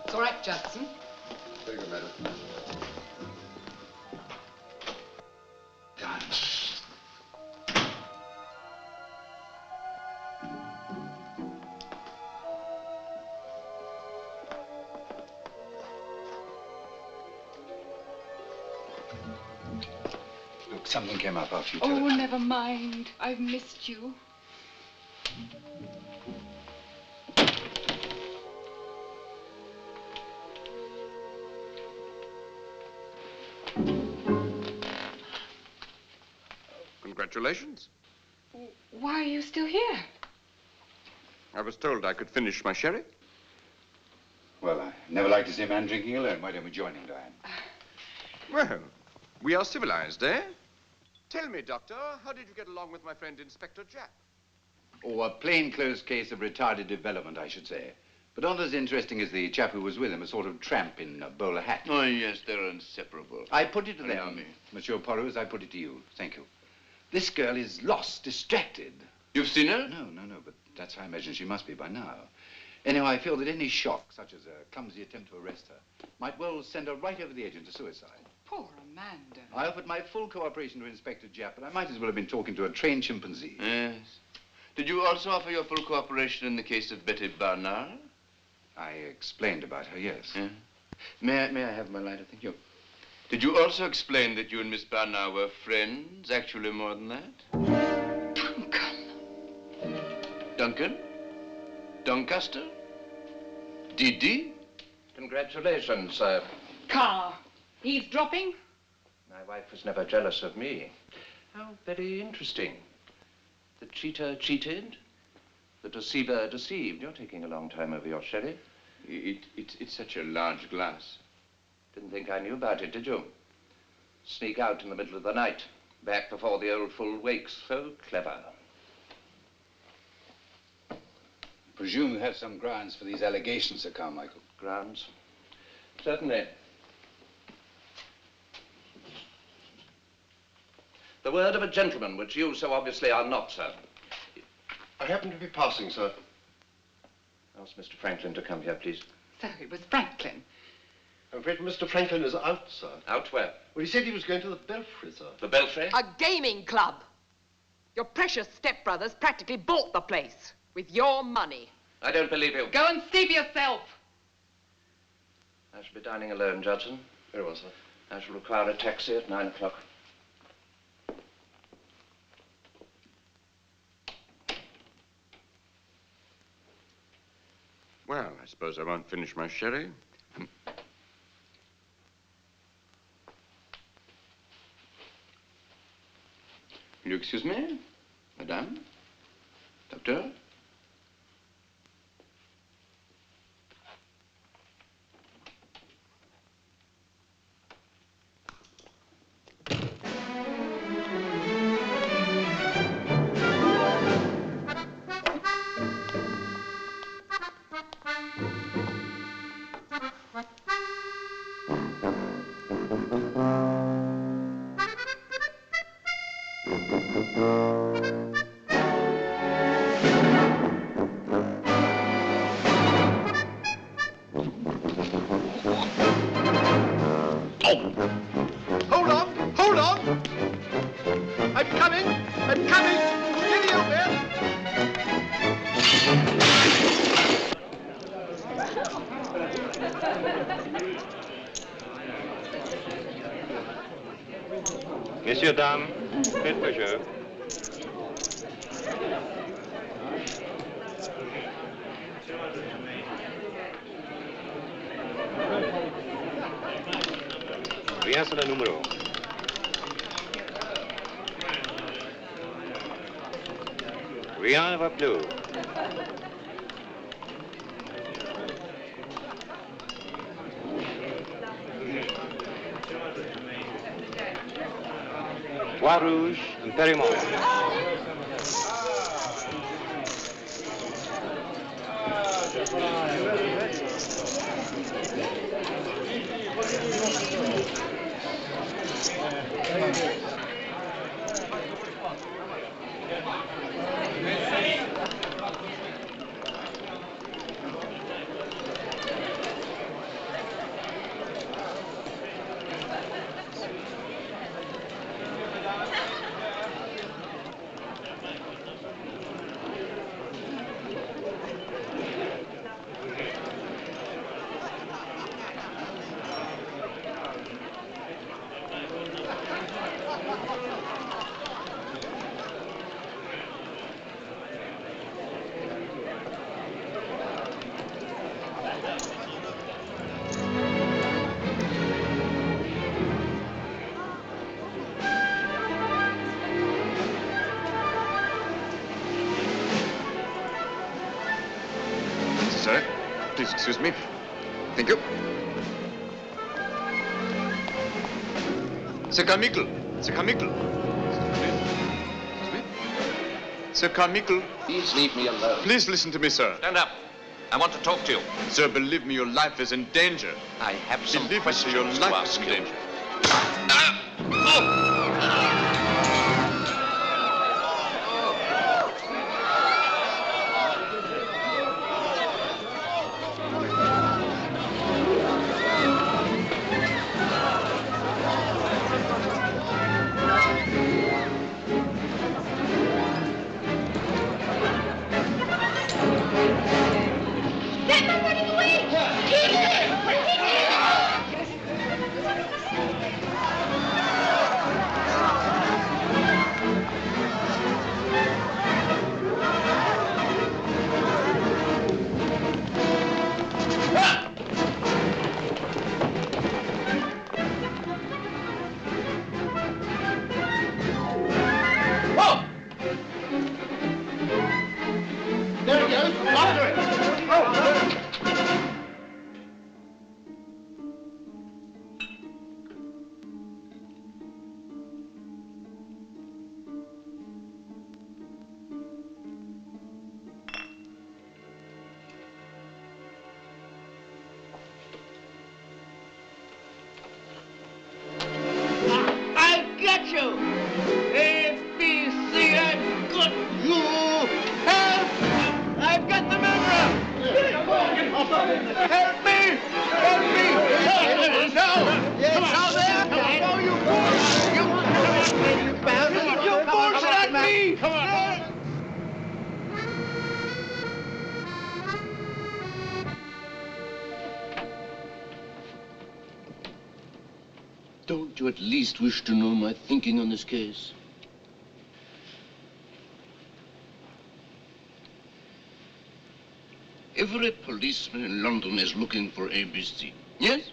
Q: It's all right, Judson.
D: Very good, madam.
O: Look, something came up after you tell
Q: Oh,
O: it.
Q: never mind. I've missed you.
A: Congratulations.
Q: Why are you still here?
A: I was told I could finish my sherry.
O: Well, I never like to see a man drinking alone. Why don't we join him, Diane?
A: Well, we are civilized, eh? Tell me, Doctor, how did you get along with my friend Inspector Japp?
O: Oh, a plainclothes case of retarded development, I should say. But not as interesting as the chap who was with him, a sort of tramp in a bowler hat.
P: Oh, yes, they're inseparable.
O: I put it to
P: Allow
O: them,
P: me.
O: Monsieur Poirot, as I put it to you. Thank you. This girl is lost, distracted.
P: You've seen her?
O: No, but that's how I imagine she must be by now. Anyhow, I feel that any shock, such as a clumsy attempt to arrest her, might well send her right over the edge into suicide.
Q: Poor Amanda.
O: I offered my full cooperation to Inspector Japp, but I might as well have been talking to a trained chimpanzee.
P: Yes. Did you also offer your full cooperation in the case of Betty Barnard?
O: I explained about her, yes.
P: Yeah. May I have my lighter? Thank you. Did you also explain that you and Miss Barnard were friends, actually more than that? Duncan? Doncaster? Didi?
U: Congratulations, sir.
Q: Carr, eavesdropping?
U: My wife was never jealous of me. How very interesting. The cheater cheated, the deceiver deceived. You're taking a long time over your sherry.
P: It's such a large glass.
U: Didn't think I knew about it, did you? Sneak out in the middle of the night, back before the old fool wakes. So clever.
O: presume you have some grounds for these allegations, Sir Carmichael.
U: Grounds? Certainly. The word of a gentleman, which you so obviously are not, sir.
I: I happen to be passing, sir.
U: Ask Mr. Franklin to come here, please.
Q: So it was Franklin.
I: I'm afraid Mr. Franklin is out, sir.
U: Out where?
I: Well, he said he was going to the Belfry, sir.
U: The Belfry?
F: A gaming club. Your precious stepbrothers practically bought the place with your money.
U: I don't believe you.
Q: Go and see for yourself.
U: I shall be dining alone, Judson.
I: Very well, sir.
U: I shall require a taxi at 9 o'clock.
A: Well, I suppose I won't finish my sherry.
P: Will you excuse me, madame? Doctor?
K: Hold on! Hold on! I'm coming! I'm coming! Steady out there!
H: Messieurs, dames, faites le jeu. Rien sur le numéro. Rien ne va plus. Trois rouges, impérément.
A: Sir, please excuse me. Thank you. Sir Carmichael. Sir Carmichael. Excuse me. Sir Carmichael.
U: Please leave me alone.
A: Please listen to me, sir.
U: Stand up. I want to talk to you.
A: Sir, believe me, your life is in danger.
U: I have some
A: Believe me, sir, your
U: questions to
A: life is
U: ask
A: in
U: you.
A: danger.
P: Don't you at least wish to know my thinking on this case? Every policeman in London is looking for ABC. Yes?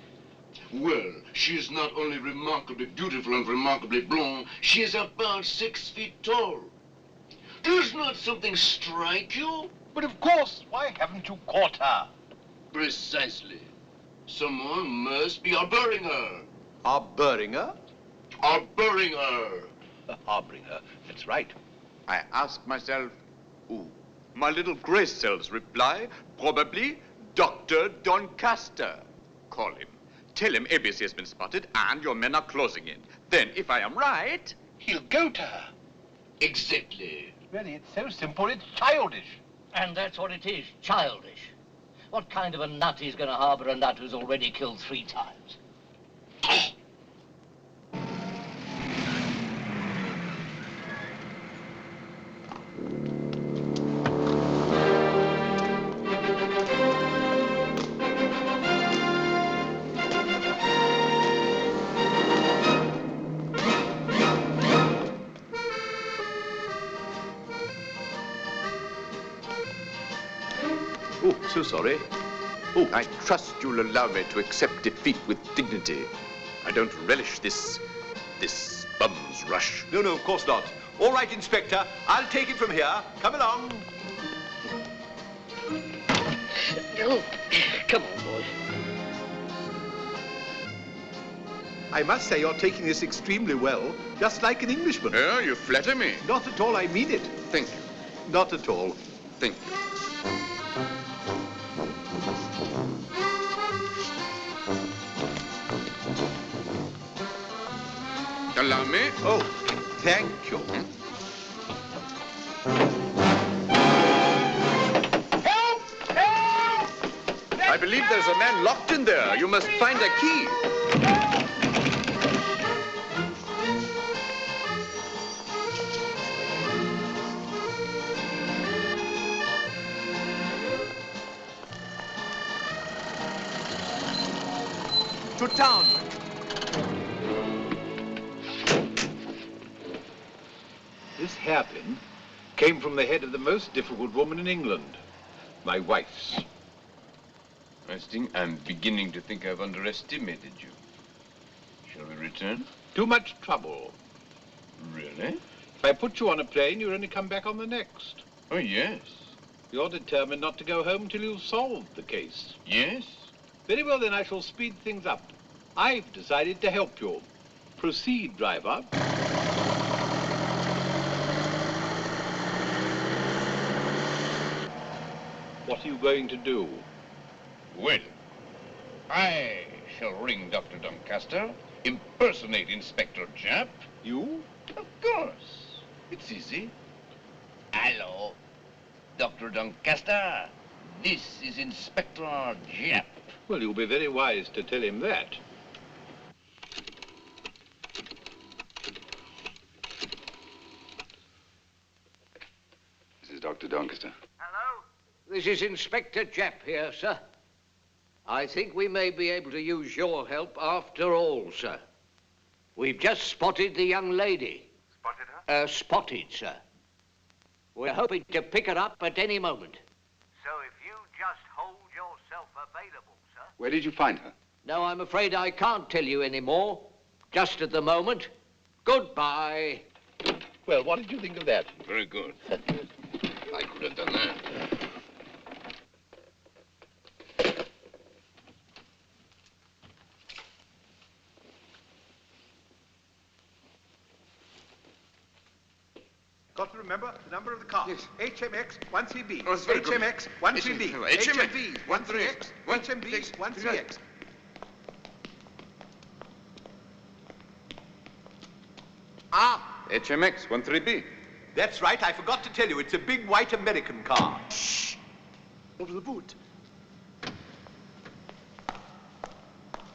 P: Well, she is not only remarkably beautiful and remarkably blonde, she is about 6 feet tall. Does not something strike you?
K: But of course, why haven't you caught her?
P: Precisely. Someone must be harboring her.
J: Harboring her?
P: Harboring her.
J: Harboring her, that's right.
A: I ask myself, who? My little Grace cells reply, probably Dr. Doncaster. Call him. Tell him ABC has been spotted and your men are closing in. Then, if I am right,
K: He'll go to her.
P: Exactly.
K: Really, it's so simple, it's childish.
C: And that's what it is, childish. What kind of a nut is going to harbour a nut who's already killed 3 times?
A: oh, so sorry. Oh, I trust you'll allow me to accept defeat with dignity. I don't relish this bum's rush.
D: No, of course not. All right, Inspector. I'll take it from here. Come along.
C: No. Come on, boy.
D: I must say you're taking this extremely well, just like an Englishman.
A: Oh, you flatter me.
D: Not at all, I mean it.
A: Thank you.
D: Not at all.
A: Thank you. Allow me.
D: Oh, thank you.
K: Help! Help!
A: I believe there's a man locked in there. You must find a key. To town.
D: This hairpin came from the head of the most difficult woman in England, my wife's.
P: I think I'm beginning to think I've underestimated you. Shall we return?
D: Too much trouble.
P: Really?
D: If I put you on a plane, you'll only come back on the next.
P: Oh, yes.
D: You're determined not to go home till you've solved the case.
P: Yes?
D: Very well, then I shall speed things up. I've decided to help you. Proceed, driver. What are you going to do?
P: Well, I shall ring Dr. Doncaster, impersonate Inspector Japp.
D: You?
P: Of course. It's easy. Hello, Dr. Doncaster. This is Inspector Japp.
D: Well, you'll be very wise to tell him that.
O: This is Dr. Doncaster.
C: This is Inspector Japp here, sir. I think we may be able to use your help after all, sir. We've just spotted the young lady.
O: Spotted her?
C: Spotted, sir. We're hoping to pick her up at any moment.
E: So if you just hold yourself available, sir.
O: Where did you find her?
C: No, I'm afraid I can't tell you any more. Just at the moment. Goodbye.
D: Well, what did you think of that?
P: Very good. I could have done that.
K: Got to remember the number of the car.
A: Yes.
K: HMX 13B.
A: Oh, it's very good.
K: HMX 13B.
A: HMV
K: 13X. HMV 13X.
A: HMX 13B.
D: That's right. I forgot to tell you. It's a big white American car.
A: Shh. Over the boot.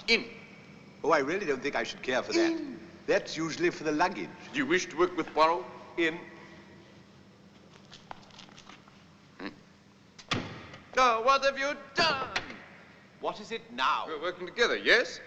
A: In.
D: Oh, I really don't think I should care for that. That's usually for the luggage.
A: Do you wish to work with Poirot?
D: In.
A: Oh, what have you done?
D: What is it now?
A: We're working together, yes?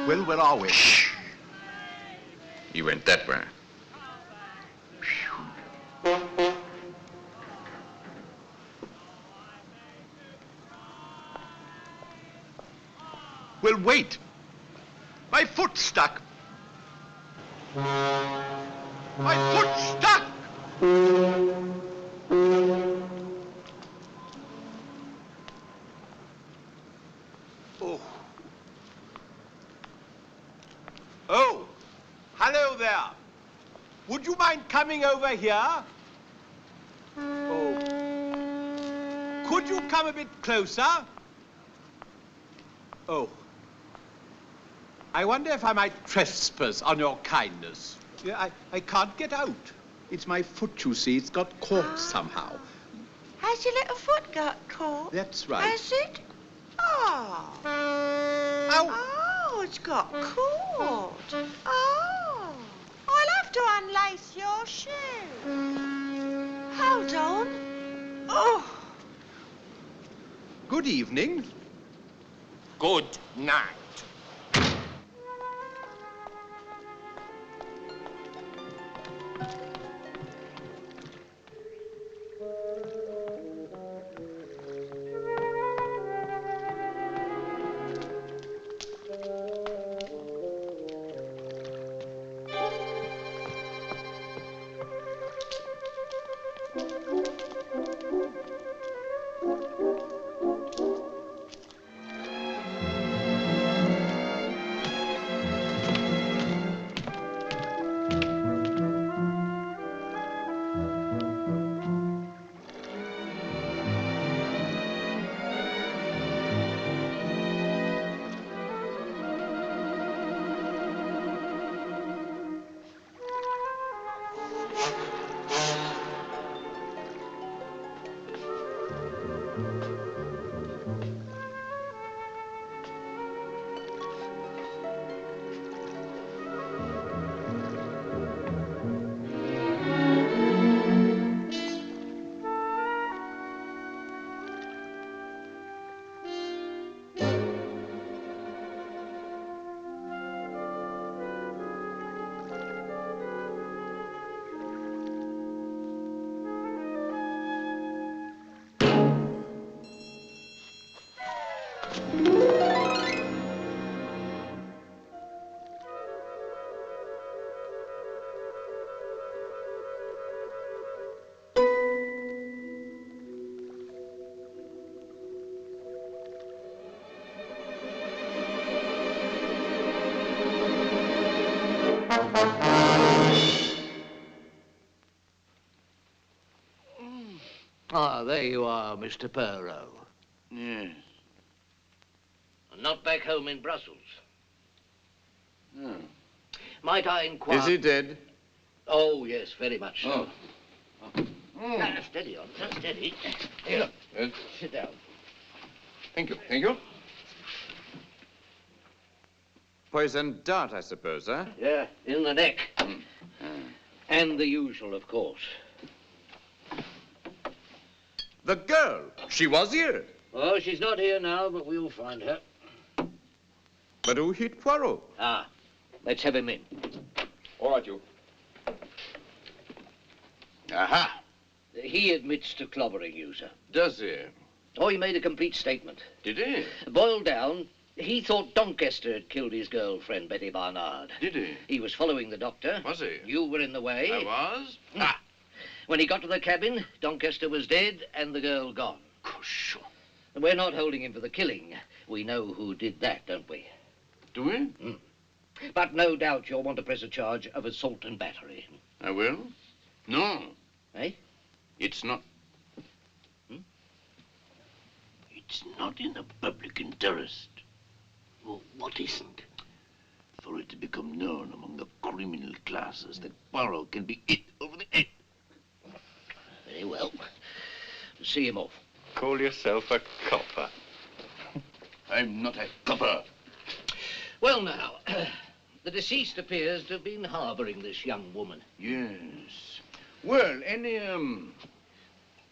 K: Well, where are we?
A: He went that way.
K: Well, wait. My foot's stuck. My foot's stuck! Oh. Oh, hello there. Would you mind coming over here? Oh. Could you come a bit closer? Oh. I wonder if I might trespass on your kindness. Yeah, I can't get out. It's my foot, you see. It's got caught somehow.
L: Has your little foot got caught?
K: That's right.
L: Has it? Oh. Oh, it's got caught. Oh. I'll have to unlace your shoe. Hold on. Oh.
K: Good evening.
V: Good night.
C: Ah, there you are, Mr. Poirot.
P: Yes.
C: Not back home in Brussels.
P: Oh.
C: Might I inquire...
A: Is he dead?
C: Oh, yes, very much so.
P: Oh.
C: Ah, steady on, steady. Here, sit down.
P: Thank you, thank you.
A: Poisoned dart, I suppose, huh?
C: Yeah, in the neck. And the usual, of course.
A: The girl, she was here.
C: Oh, she's not here now, but we'll find her.
A: But who hit Poirot?
C: Ah, let's have him in.
P: All right, you. Aha.
C: He admits to clobbering you, sir.
P: Does he?
C: Oh, he made a complete statement.
P: Did he?
C: Boiled down, he thought Doncaster had killed his girlfriend, Betty Barnard.
P: Did he?
C: He was following the doctor.
P: Was he?
C: You were in the way.
P: I was?
C: Ah. When he got to the cabin, Doncaster was dead and the girl gone.
P: Gosh.
C: We're not holding him for the killing. We know who did that, don't we?
P: Do we?
C: But no doubt you'll want to press a charge of assault and battery.
P: I will? No.
C: Eh?
P: It's not. It's not in the public interest.
C: Well, what isn't?
P: For it to become known among the criminal classes that Poirot can be hit over the head.
C: Very well. See him off.
H: Call yourself a copper.
P: I'm not a copper.
C: Well, now, the deceased appears to have been harboring this young woman.
P: Yes. Well, any,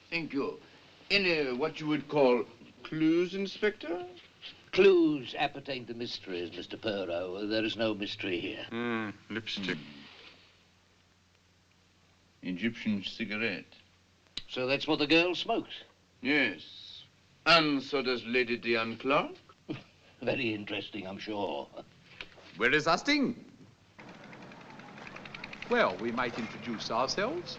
P: thank you. Any, what you would call clues, Inspector?
C: Clues appertain to mysteries, Mr. Poirot. There is no mystery here.
P: Lipstick. Egyptian cigarette.
C: So that's what the girl smokes?
P: Yes. And so does Lady Diane Clark.
C: Very interesting, I'm sure.
A: Where is our sting?
K: Well, we might introduce ourselves.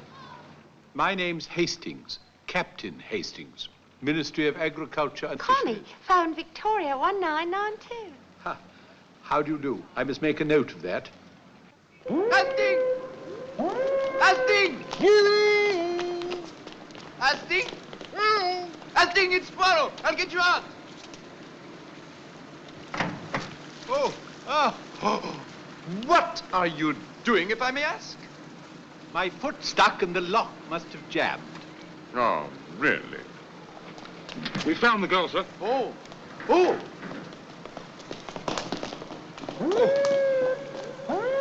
K: My name's Hastings, Captain Hastings, Ministry of Agriculture and
L: Connie,
K: Fisheries.
L: phone Victoria 1992.
K: How do you do? I must make a note of that.
A: Hastings! Hastings! Hastings! Hastings, it's Poirot. I'll get you out. What are you doing, if I may ask?
K: My foot stuck and the lock must have jammed.
A: Oh, really?
H: We found the girl, sir.
A: Oh.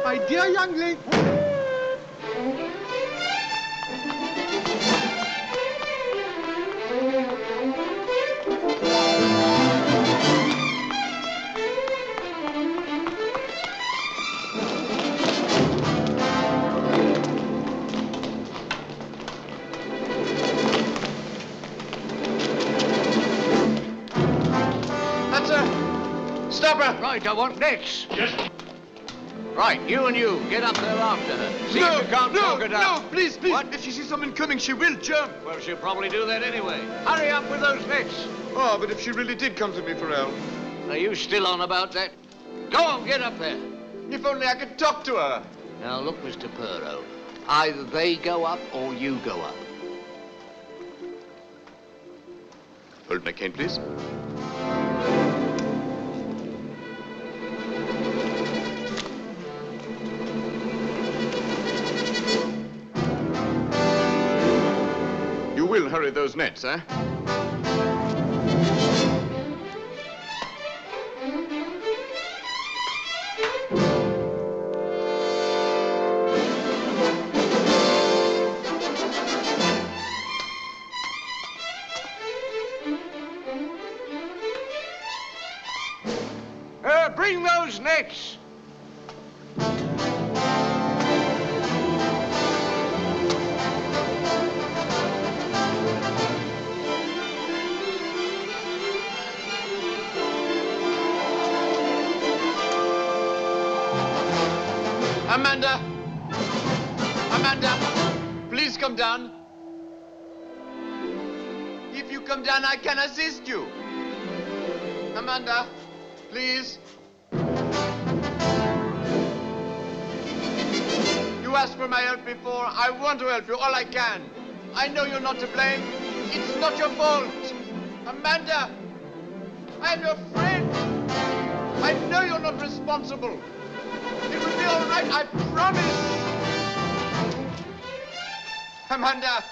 K: My dear young lady.
C: Stop her! Right, I want nets.
H: Yes.
C: Right, you and you, get up there after her. See if you can't talk her down.
A: No, please. What? If she sees someone coming, she will jump.
C: Well, she'll probably do that anyway. Hurry up with those nets.
A: Oh, but if she really did come to me for help.
C: Are you still on about that? Go on, get up there.
A: If only I could talk to her.
C: Now, look, Mr. Poirot. Either they go up or you go up.
A: Hold my cane, please. You will hurry those nets, eh?
C: Bring those nets.
A: Amanda! Amanda! Please come down. If you come down, I can assist you. Amanda, please. You asked for my help before. I want to help you all I can. I know you're not to blame. It's not your fault. Amanda, I'm your friend. I know you're not responsible. It will be all right, I promise. Amanda,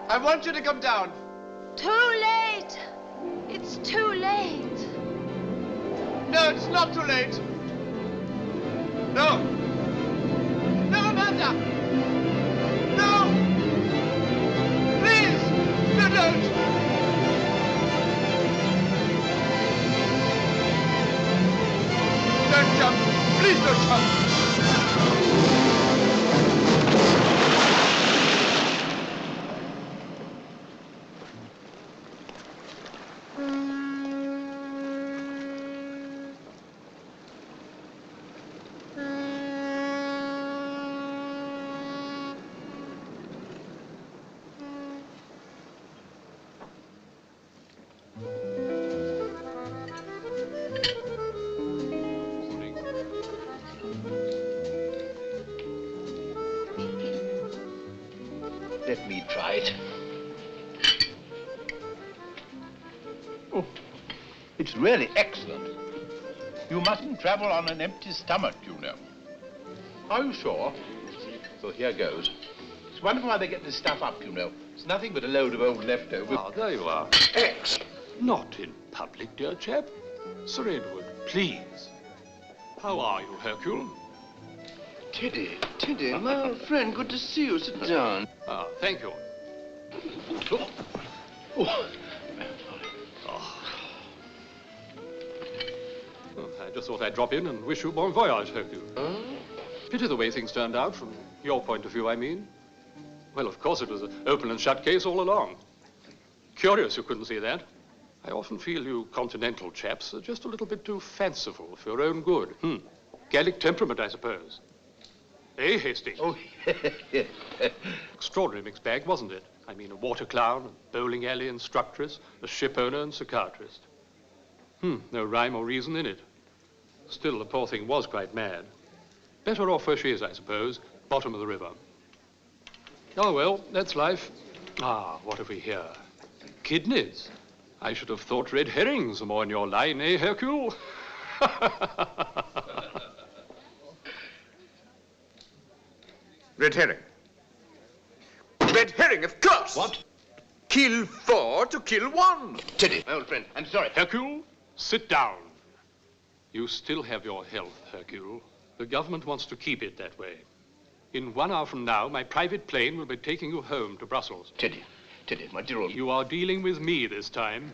A: I want you to come down.
L: Too late. It's too late.
A: No, it's not too late. No. No, Amanda. No. Please, no, don't. Don't jump. Please don't jump.
G: Let me try it. Oh, it's really excellent. You mustn't travel on an empty stomach, you know. Are you sure? So here goes. It's wonderful how they get this stuff up, you know. It's nothing but a load of old leftovers.
B: Ah, there you are. X. Not in public, dear chap. Sir Edward, please. How are you, Hercule?
P: Teddy, my old friend, good to see you. Sit down.
B: Ah, thank you.
M: thought I'd drop in and wish you bon voyage, Hercule. Pity the way things turned out, from your point of view, I mean. Well, of course, it was an open and shut case all along. Curious you couldn't see that. I often feel you continental chaps are just a little bit too fanciful for your own good. Gallic temperament, I suppose. Eh, Hastings?
I: Oh,
M: Extraordinary mixed bag, wasn't it? I mean, a water clown, a bowling alley instructress, a ship owner and psychiatrist. No rhyme or reason in it. Still, the poor thing was quite mad. Better off where she is, I suppose, bottom of the river. Oh, well, that's life. What have we here? Kidneys. I should have thought red herrings are more in your line, eh, Hercule?
A: Red herring. Red herring, of course!
M: What?
A: Kill 4 to kill 1.
M: Teddy, my old friend, I'm sorry. Hercule, sit down. You still have your health, Hercule. The government wants to keep it that way. In 1 hour from now, my private plane will be taking you home to Brussels. Teddy, my dear old... You are dealing with me this time.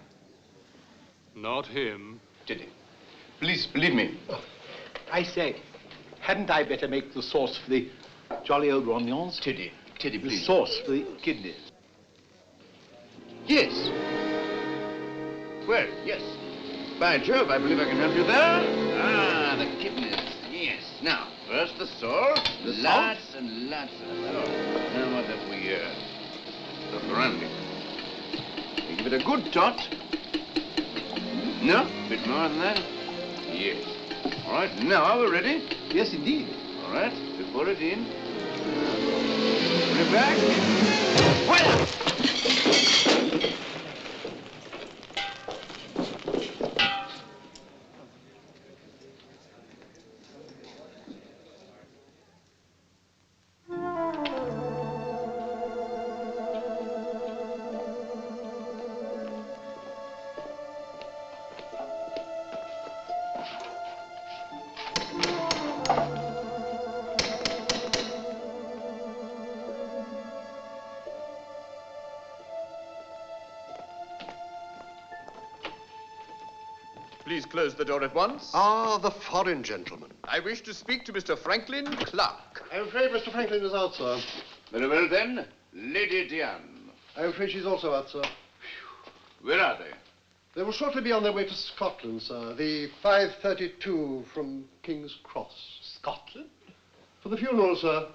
M: Not him.
K: Teddy, please, believe me. I say, hadn't I better make the sauce for the jolly old rognons?
M: Teddy,
K: the
M: please.
K: sauce for the kidneys.
P: Yes. Well, yes. By Jove, I believe I can help you there. The kidneys. Yes. Now, first the salt. Lots and lots of salt. Now, what have we here? The brandy. We give it a good tot. No? A bit more than that? Yes. All right, now we're ready?
K: Yes, indeed.
P: All right, we pour it in. Put it back. Voila!
A: Please close the door at once.
I: The foreign gentleman.
A: I wish to speak to Mr. Franklin Clark.
I: I'm afraid Mr. Franklin is out, sir.
P: Very well, then. Lady Diane.
I: I'm afraid she's also out, sir.
P: Where are they?
I: They will shortly be on their way to Scotland, sir. The 5:32 from King's Cross.
K: Scotland?
I: For the funeral, sir.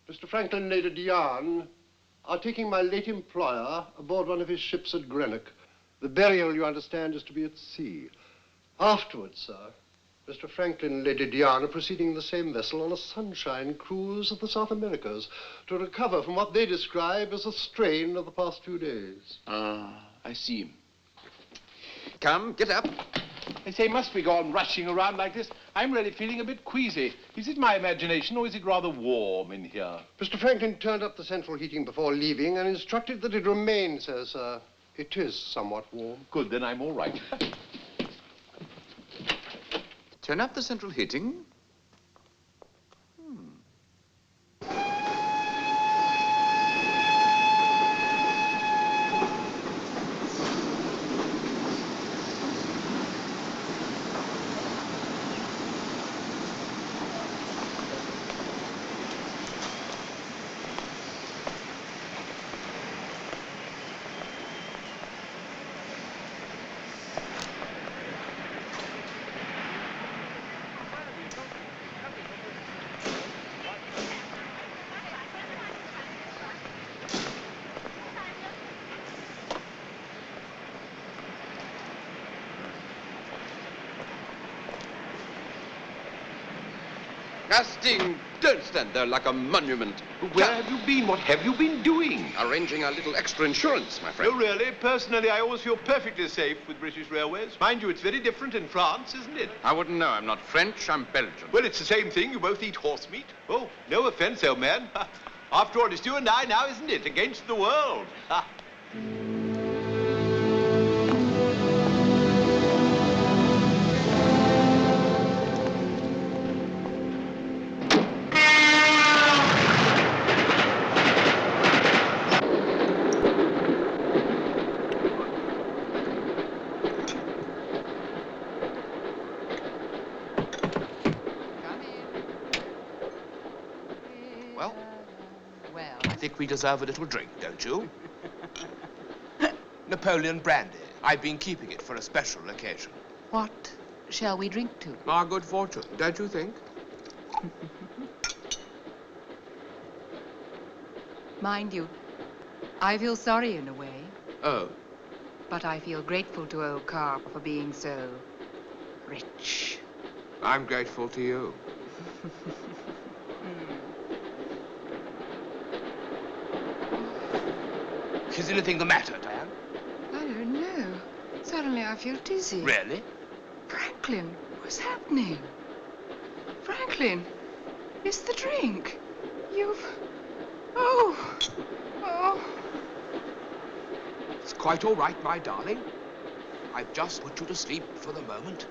I: Mr. Franklin and Lady Diane are taking my late employer aboard one of his ships at Greenock. The burial, you understand, is to be at sea. Afterwards, sir, Mr. Franklin and Lady Diane are proceeding in the same vessel on a sunshine cruise of the South Americas to recover from what they describe as a strain of the past few days.
P: I see.
A: Come, get up.
K: I say, must we go on rushing around like this? I'm really feeling a bit queasy. Is it my imagination, or is it rather warm in here?
I: Mr. Franklin turned up the central heating before leaving and instructed that it remain so, sir. It is somewhat warm.
K: Good, then I'm all right.
A: Turn up the central heating. Hastings, don't stand there like a monument.
K: Where have you been? What have you been doing?
A: Arranging a little extra insurance, my friend.
K: Oh, really? Personally, I always feel perfectly safe with British Railways. Mind you, it's very different in France, isn't it?
A: I wouldn't know. I'm not French, I'm Belgian.
K: Well, it's the same thing. You both eat horse meat. Oh, no offense, old man. After all, it's you and I now, isn't it? Against the world.
V: we deserve a little drink, don't you? Napoleon brandy. I've been keeping it for a special occasion.
Q: What shall we drink to?
V: Our good fortune, don't you think?
Q: Mind you, I feel sorry in a way.
V: Oh.
Q: But I feel grateful to old Carp for being so rich.
V: I'm grateful to you. Is anything the matter, Diane?
Q: I don't know. Suddenly I feel dizzy.
V: Really?
Q: Franklin, what's happening? Franklin, it's the drink. You've... Oh.
V: It's quite all right, my darling. I've just put you to sleep for the moment.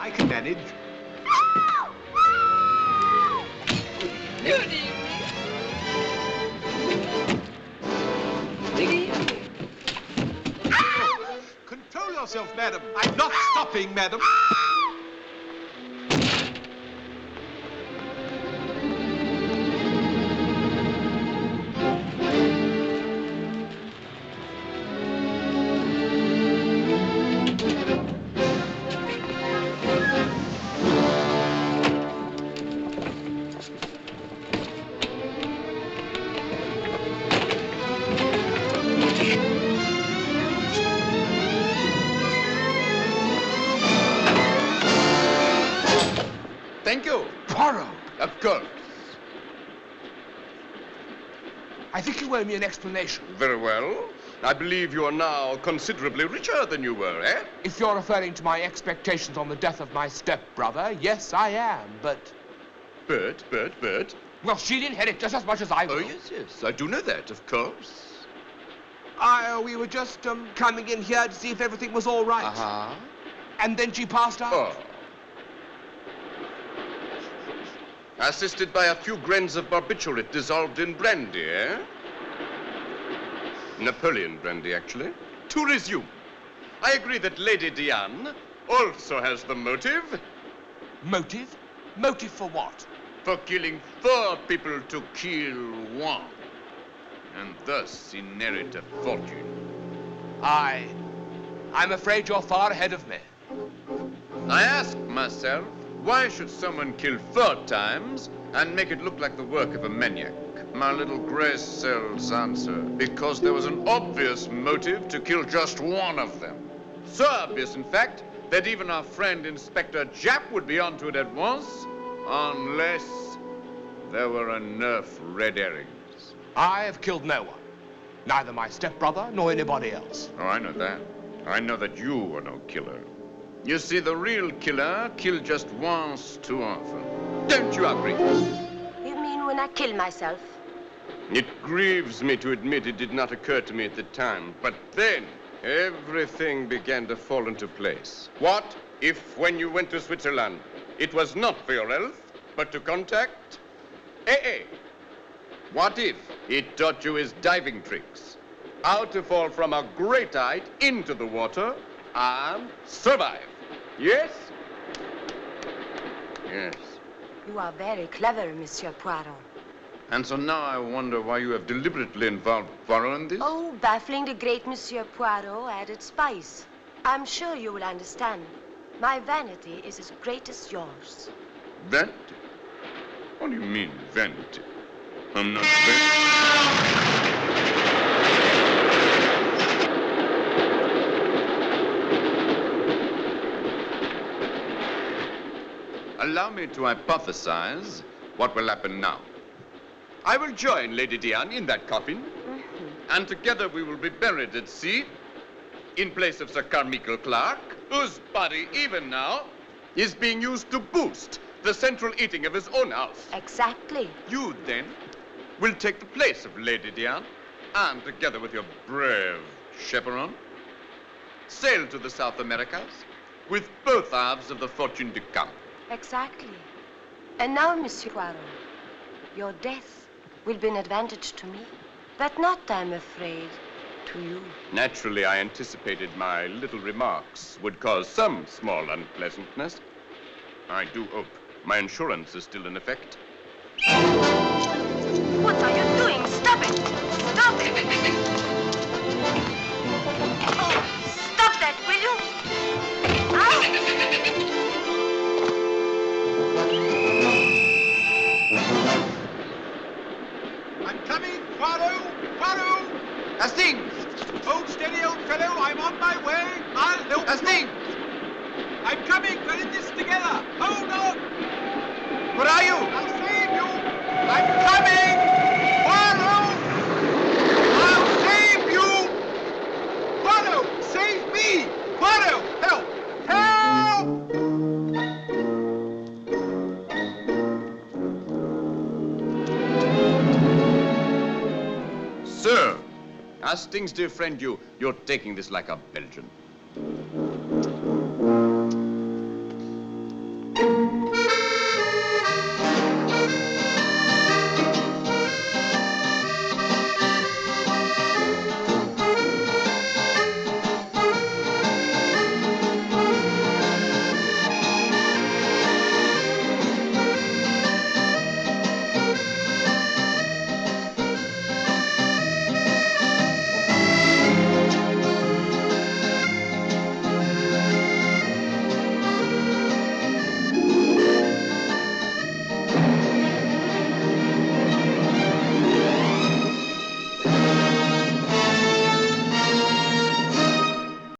V: I can manage.
L: Good evening.
K: Control yourself, madam. I'm not stopping, madam.
A: Thank you.
V: Poirot!
A: Of course.
V: I think you owe me an explanation.
N: Very well. I believe you are now considerably richer than you were, eh?
V: If you're referring to my expectations on the death of my stepbrother, yes, I am, but...
N: Bert.
V: Well, she'd inherit just as much as I will.
N: Oh, yes. I do know that, of course.
V: We were just, coming in here to see if everything was all right.
N: Uh-huh.
V: And then she passed out.
N: Oh. Assisted by a few grains of barbiturate dissolved in brandy, eh? Napoleon brandy, actually. To resume, I agree that Lady Diane also has the motive.
V: Motive? Motive for what?
A: For killing 4 people to kill 1. And thus inherit a fortune.
V: I'm afraid you're far ahead of me.
A: I ask myself, why should someone kill 4 times and make it look like the work of a maniac? My little grey cells answer, because there was an obvious motive to kill just 1 of them. So obvious, in fact, that even our friend Inspector Japp would be onto it at once, unless there were enough red herrings.
V: I have killed no one. Neither my stepbrother nor anybody else.
A: Oh, I know that. I know that you were no killer. You see, the real killer killed just once too often. Don't you agree?
R: You mean when I kill myself?
N: It grieves me to admit it did not occur to me at the time, but then everything began to fall into place. What if, when you went to Switzerland, it was not for your health, but to contact AA? What if it taught you his diving tricks? How to fall from a great height into the water and survive. Yes? Yes.
R: You are very clever, Monsieur Poirot.
A: And so now I wonder why you have deliberately involved Poirot in this?
R: Oh, baffling the great Monsieur Poirot added spice. I'm sure you will understand. My vanity is as great as yours.
A: Vanity? What do you mean, vanity? I'm not vanity. allow me to hypothesize what will happen now. I will join Lady Diane in that coffin, and together we will be buried at sea in place of Sir Carmichael Clark, whose body, even now, is being used to boost the central heating of his own house.
R: Exactly.
A: You, then, will take the place of Lady Diane, and together with your brave chaperon, sail to the South Americas with both halves of the fortune to come.
R: Exactly. And now, Monsieur Poirot, your death will be an advantage to me, but not, I'm afraid, to you.
A: Naturally, I anticipated my little remarks would cause some small unpleasantness. I do hope my insurance is still in effect.
R: What are you doing? Stop it! Stop it! Oh, stop that, will you? Ow!
K: I'm coming, Poirot! Poirot! Hastings! Hold steady, old fellow. I'm on my way. I'll help Hastings! I'm coming. We're in this together. Hold on! Where are you? I'll save you! I'm coming! Poirot! I'll save you! Poirot! Save me! Poirot! Help! Help!
A: Sir, Hastings, dear friend, you're taking this like a Belgian.